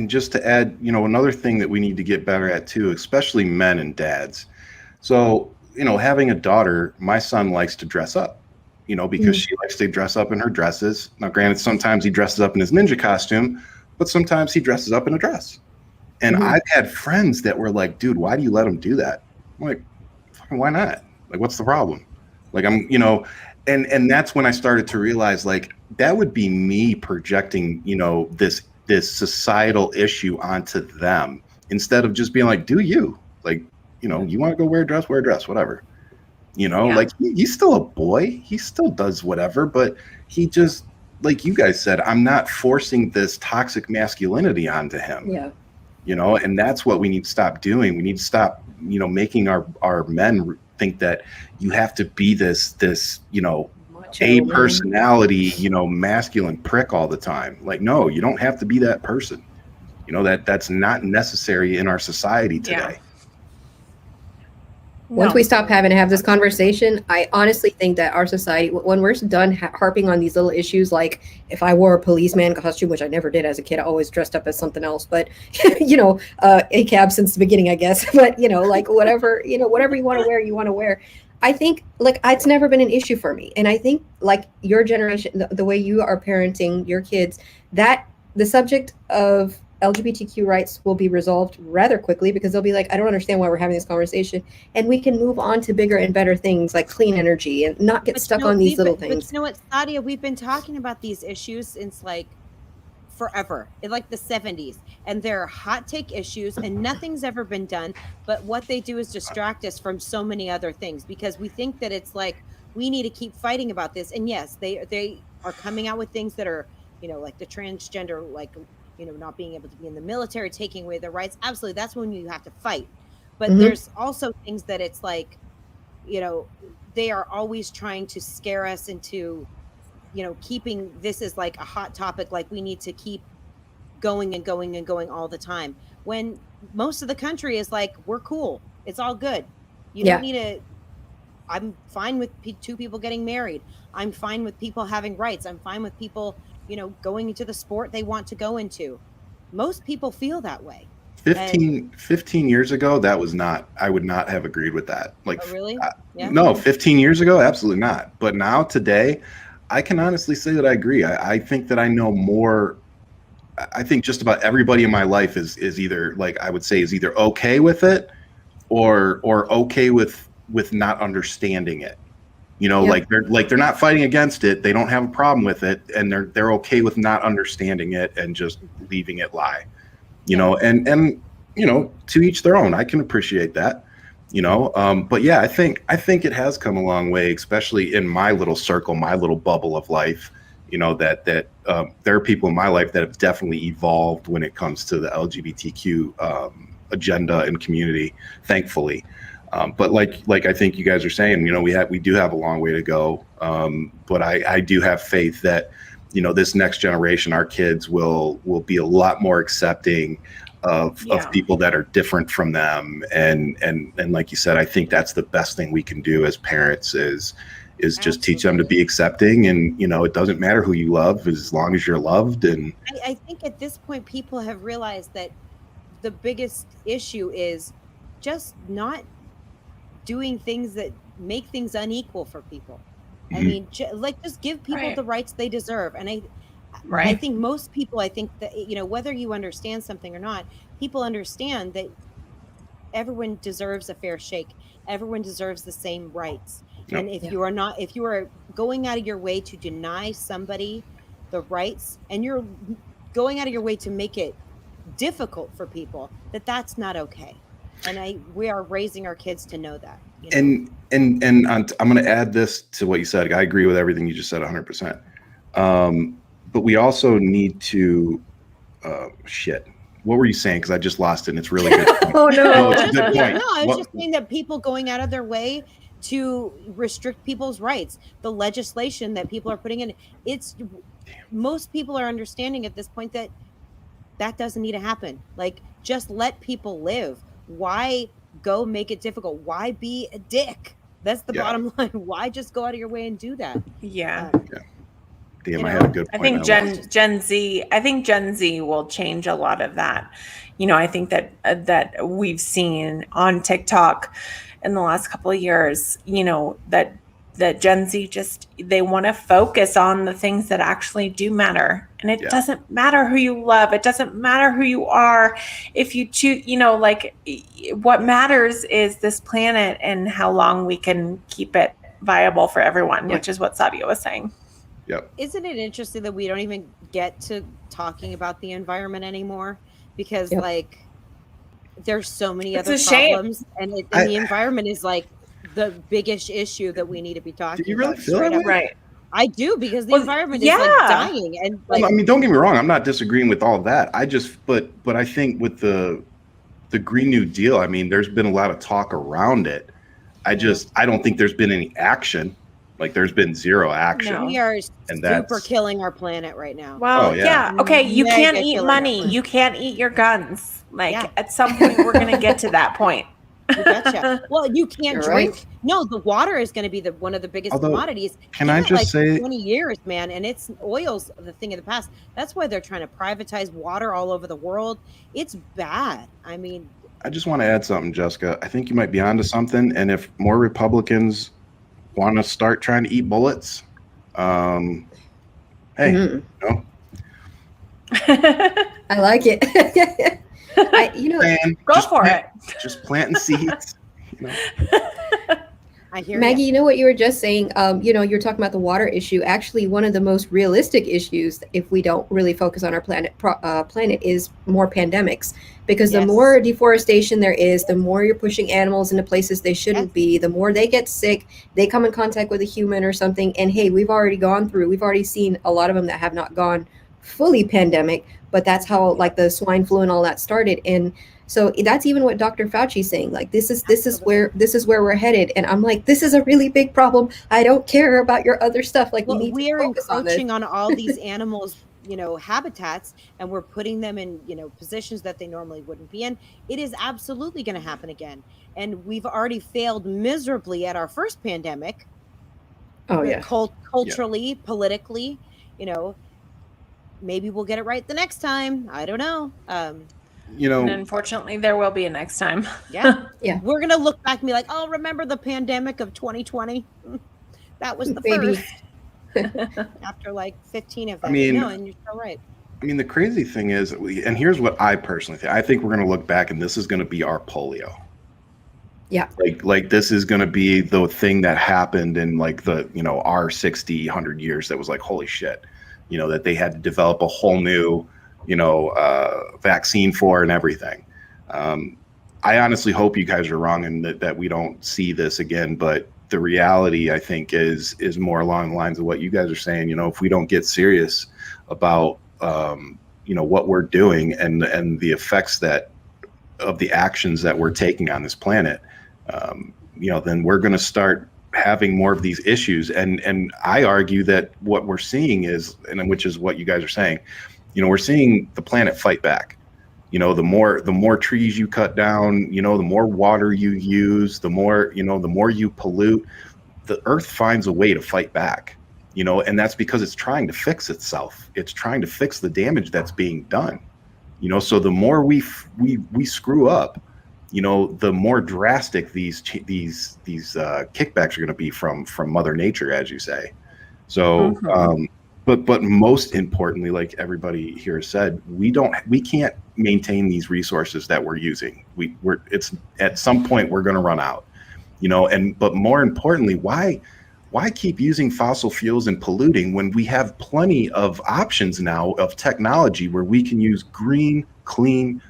just to add, another thing that we need to get better at too, especially men and dads. So, having a daughter, my son likes to dress up, because she likes to dress up in her dresses. Now, granted, sometimes he dresses up in his ninja costume, but sometimes he dresses up in a dress. And I've had friends that were like, dude, why do you let him do that? I'm like, fucking why not? Like, what's the problem? Like, and that's when I started to realize, like, that would be me projecting, this societal issue onto them, instead of just being like, do you, like, you want to go wear a dress, whatever, Yeah. like he's still a boy, he still does whatever, but he just, like you guys said, I'm not forcing this toxic masculinity onto him. Yeah. And that's what we need to stop doing. We need to stop, making our men think that you have to be this a personality, masculine prick all the time. Like, no, you don't have to be that person. That's not necessary in our society today. Yeah. Once we stop having to have this conversation, I honestly think that our society, when we're done harping on these little issues, like if I wore a policeman costume, which I never did as a kid, I always dressed up as something else, but ACAB since the beginning, I guess, but like whatever you want to wear, I think like it's never been an issue for me. And I think like your generation, the way you are parenting your kids, that the subject of LGBTQ rights will be resolved rather quickly, because they'll be like, I don't understand why we're having this conversation, and we can move on to bigger and better things like clean energy and not get stuck on these little things. But you know what, Sadia, we've been talking about these issues since like forever, in like the 70s, and they're hot take issues, and nothing's ever been done. But what they do is distract us from so many other things, because we think that it's like we need to keep fighting about this. And yes, they are coming out with things that are, like the transgender, like, not being able to be in the military, taking away their rights. Absolutely, that's when you have to fight. But there's also things that it's like, they are always trying to scare us into, keeping this as like a hot topic, like we need to keep going and going and going all the time, when most of the country is like, we're cool, it's all good. You don't need to. I'm fine with two people getting married. I'm fine with people having rights. I'm fine with people, going into the sport they want to go into. Most people feel that way. 15 years ago, I would not have agreed with that. Like, oh, really? Yeah. No, 15 years ago, absolutely not. But now, today, I can honestly say that I agree. I think that I know more. I think just about everybody in my life is either, like, I would say, is either okay with it or okay with not understanding it. Like they're not fighting against it. They don't have a problem with it, and they're okay with not understanding it and just leaving it lie. And to each their own. I can appreciate that. But yeah, I think it has come a long way, especially in my little circle, my little bubble of life. That there are people in my life that have definitely evolved when it comes to the LGBTQ agenda and community, thankfully. But like I think you guys are saying, we do have a long way to go. But I do have faith that, this next generation, our kids will be a lot more accepting of people that are different from them. And like you said, I think that's the best thing we can do as parents is just teach them to be accepting. And, it doesn't matter who you love as long as you're loved. And I think at this point, people have realized that the biggest issue is just not doing things that make things unequal for people. I mean, just give people the rights they deserve. And I think most people, I think that, whether you understand something or not, people understand that everyone deserves a fair shake. Everyone deserves the same rights. Yep. And if you are going out of your way to deny somebody the rights, and you're going out of your way to make it difficult for people, that's not okay. And we are raising our kids to know that. And I'm going to add this to what you said. I agree with everything you just said 100%. But we also need to shit. What were you saying? Because I just lost it, and it's really good. Oh no! It's a good point. No, I was just saying that people going out of their way to restrict people's rights, the legislation that people are putting in, most people are understanding at this point that doesn't need to happen. Like, just let people live. Why go make it difficult? Why be a dick? That's the bottom line. Why just go out of your way and do that? Yeah. Damn, I had a good point. I think Gen Z will change a lot of that. I think that we've seen on TikTok in the last couple of years, that Gen Z they want to focus on the things that actually do matter. And it doesn't matter who you love. It doesn't matter who you are. If you choose, what matters is this planet and how long we can keep it viable for everyone, which is what Sadia was saying. Yep. Isn't it interesting that we don't even get to talking about the environment anymore? Because there's so many other problems, and the environment is like the biggest issue that we need to be talking about. Do you really feel that way? Right. I do, because the environment is dying. And I mean, don't get me wrong. I'm not disagreeing with all of that. But I think with the Green New Deal, I mean, there's been a lot of talk around it. I don't think there's been any action. Like, there's been zero action. No. We are super killing our planet right now. Well, okay, you can't eat money. You can't eat your guns. At some point, we're going to get to that point. You betcha. Well, you can't drink. Right. No, the water is going to be one of the biggest commodities. Can I just say 20 years, man, and oil's the thing of the past. That's why they're trying to privatize water all over the world. It's bad. I mean, I just want to add something, Jessica. I think you might be onto something. And if more Republicans want to start trying to eat bullets, hey, I like it. Go for it. Just planting seeds. I hear Maggie, you know what you were just saying? You're talking about the water issue. Actually, one of the most realistic issues, if we don't really focus on our planet, is more pandemics. Because the more deforestation there is, the more you're pushing animals into places they shouldn't be, the more they get sick, they come in contact with a human or something. And hey, we've already seen a lot of them that have not gone fully pandemic, but that's how the swine flu and all that started. And so that's even what Dr. Fauci's saying. Like, this is where we're headed. And I'm like, this is a really big problem. I don't care about your other stuff. Like, we are encroaching on all these animals, habitats, and we're putting them in, positions that they normally wouldn't be in. It is absolutely going to happen again. And we've already failed miserably at our first pandemic. Oh yeah. Culturally, politically, maybe we'll get it right the next time. I don't know. And unfortunately, there will be a next time. Yeah. We're going to look back and be like, oh, remember the pandemic of 2020? That was the first. After 15 of them. And you're so right. I mean, the crazy thing is, and here's what I personally think. I think we're going to look back, and this is going to be our polio. Yeah. Like this is going to be the thing that happened in our 60, 100 years that was like, holy shit, that they had to develop a whole new, vaccine for and everything. I honestly hope you guys are wrong and that we don't see this again. But the reality, I think, is more along the lines of what you guys are saying. If we don't get serious about, what we're doing and the effects of the actions that we're taking on this planet, then we're going to start having more of these issues. And I argue that what we're seeing is, and which is what you guys are saying, we're seeing the planet fight back. The more trees you cut down, the more water you use, the more you pollute, the earth finds a way to fight back, and that's because it's trying to fix itself. It's trying to fix the damage that's being done, so the more we screw up, the more drastic these kickbacks are going to be from Mother Nature, as you say. So, But most importantly, like everybody here said, we can't maintain these resources that we're using. It's at some point we're going to run out, but more importantly, why keep using fossil fuels and polluting when we have plenty of options now of technology where we can use green, clean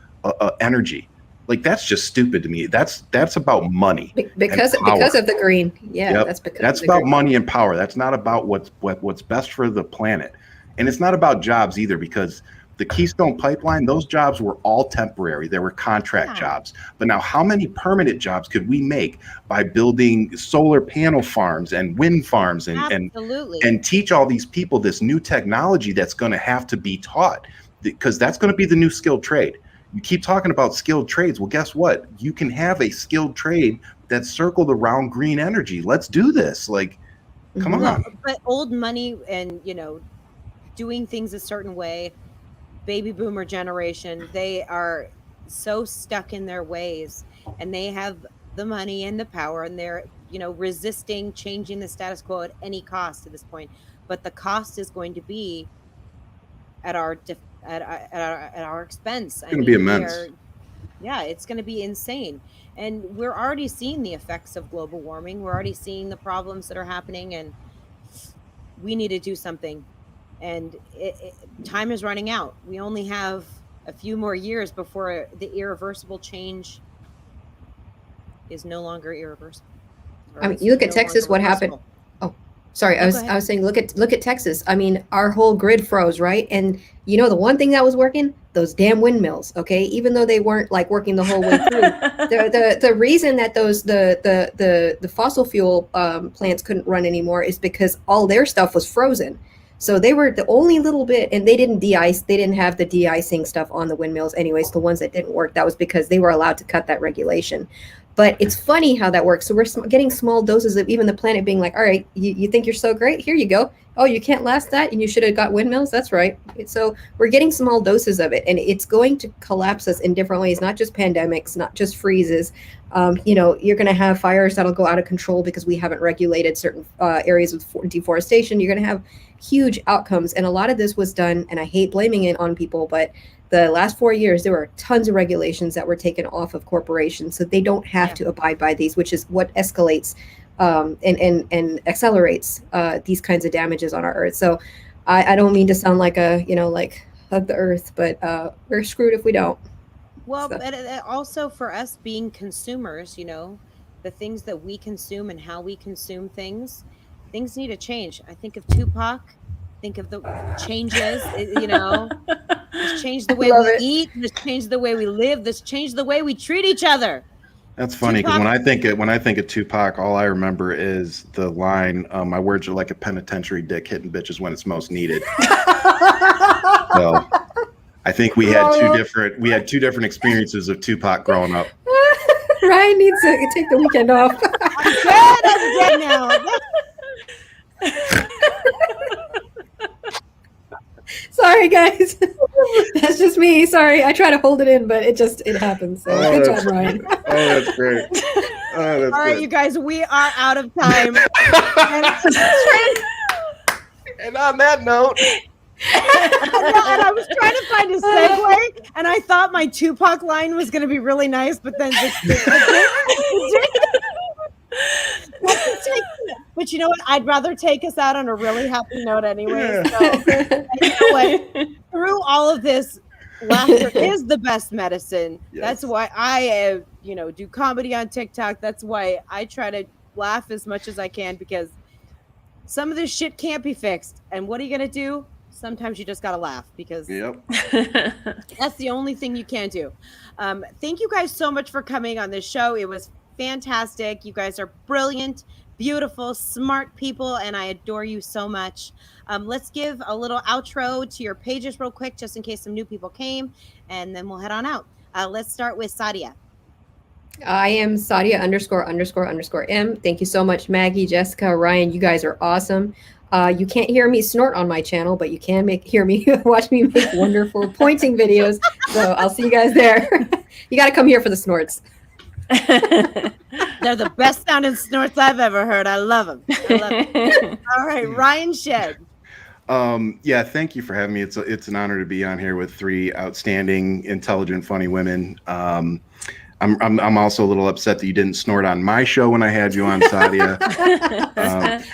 energy? Like, that's just stupid to me. That's about money because of the green. Yeah, yep. That's that's about money and power. That's not about what's best for the planet, and it's not about jobs either, because the Keystone Pipeline, those jobs were all temporary. They were contract jobs. But now, how many permanent jobs could we make by building solar panel farms and wind farms and teach all these people this new technology that's going to have to be taught, because that's going to be the new skilled trade. You keep talking about skilled trades. Well, guess what? You can have a skilled trade that's circled around green energy. Let's do this. Like, come on. But old money and, doing things a certain way, baby boomer generation, they are so stuck in their ways, and they have the money and the power, and they're, resisting changing the status quo at any cost to this point. But the cost is going to be at our expense. It's going to be immense. It's going to be insane. And we're already seeing the effects of global warming. We're already seeing the problems that are happening, and we need to do something. And time is running out. We only have a few more years before the irreversible change is no longer irreversible. I mean, you look at Texas, what happened? Sorry, I was saying, look at Texas. I mean, our whole grid froze, right? And the one thing that was working, those damn windmills. Okay, even though they weren't like working the whole way through, the reason that the fossil fuel plants couldn't run anymore is because all their stuff was frozen. So they were the only little bit, and they didn't de-ice. They didn't have the de-icing stuff on the windmills, anyways. The ones that didn't work, that was because they were allowed to cut that regulation. But it's funny how that works. So we're getting small doses of even the planet being like, all right, you think you're so great? Here you go. Oh, you can't last that? And you should have got windmills? That's right. So we're getting small doses of it. And it's going to collapse us in different ways, not just pandemics, not just freezes. You're going to have fires that'll go out of control because we haven't regulated certain areas of deforestation. You're going to have huge outcomes. And a lot of this was done, and I hate blaming it on people, but the last 4 years, there were tons of regulations that were taken off of corporations, so they don't have to abide by these, which is what escalates and accelerates these kinds of damages on our Earth. So I don't mean to sound like like hug the Earth, but we're screwed if we don't. Well, but also for us being consumers, the things that we consume and how we consume things need to change. I think of Tupac. Think of the changes, Let's change the way we eat. Let's change the way we live. Let's change the way we treat each other. That's funny, because when I think of Tupac, all I remember is the line, "My words are like a penitentiary dick hitting bitches when it's most needed." So I think we had two different experiences of Tupac growing up. Ryan needs to take the weekend off. I'm dead now. Sorry, guys. That's just me. Sorry. I try to hold it in, but it happens. So good job, Ryan. Oh, that's great. All right, you guys, we are out of time. And on that note, and I was trying to find a segue, and I thought my Tupac line was going to be really nice, but then but you know what? I'd rather take us out on a really happy note anyway. So, and you know what? Through all of this, laughter is the best medicine. Yes. That's why I, do comedy on TikTok. That's why I try to laugh as much as I can, because some of this shit can't be fixed. And what are you going to do? Sometimes you just got to laugh, because that's the only thing you can do. Thank you guys so much for coming on this show. It was fantastic. You guys are brilliant, beautiful, smart people, and I adore you so much. Let's give a little outro to your pages real quick, just in case some new people came, and then we'll head on out. Let's start with Sadia. I am Sadia ____M. Thank you so much, Maggie, Jessica, Ryan. You guys are awesome. You can't hear me snort on my channel, but you can hear me watch me make wonderful pointing videos. So I'll see you guys there. You got to come here for the snorts. They're the best sounding snorts I've ever heard. I love them. All right, Ryan Shed. Yeah, thank you for having me. It's an honor to be on here with three outstanding, intelligent, funny women. I'm also a little upset that you didn't snort on my show when I had you on, Sadia.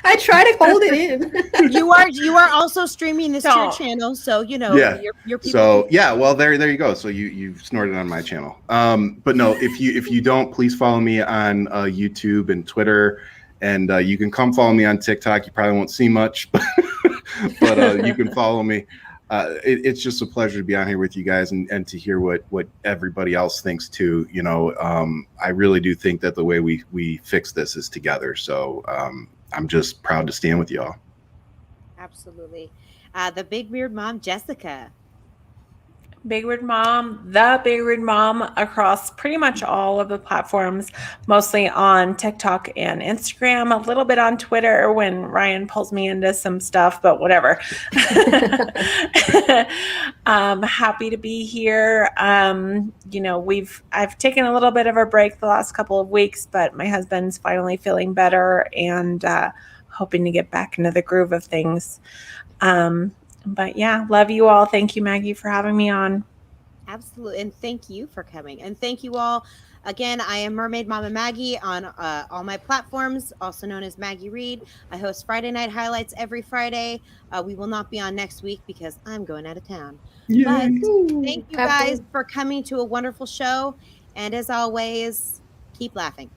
I try to hold it in. You are also streaming this to your channel, so you know Yeah. your people. So yeah, well there you go. So you snorted on my channel. But no, if you don't, please follow me on YouTube and Twitter, and you can come follow me on TikTok. You probably won't see much, but you can follow me. It's just a pleasure to be on here with you guys and to hear what everybody else thinks too. You know, I really do think that the way we fix this is together. So I'm just proud to stand with y'all. Absolutely. The big weird mom, Jessica. Big Weird Mom, the Big Weird Mom across pretty much all of the platforms, mostly on TikTok and Instagram, a little bit on Twitter when Ryan pulls me into some stuff, but whatever. Happy to be here. You know, I've taken a little bit of a break the last couple of weeks, but my husband's finally feeling better and hoping to get back into the groove of things. But yeah, love you all. Thank you, Maggie, for having me on. Absolutely. And thank you for coming. And thank you all. Again, I am Mermaid Mama Maggie on all my platforms, also known as Maggie Reed. I host Friday Night Highlights every Friday. We will not be on next week because I'm going out of town. Yay. But thank you guys for coming to a wonderful show. And as always, keep laughing.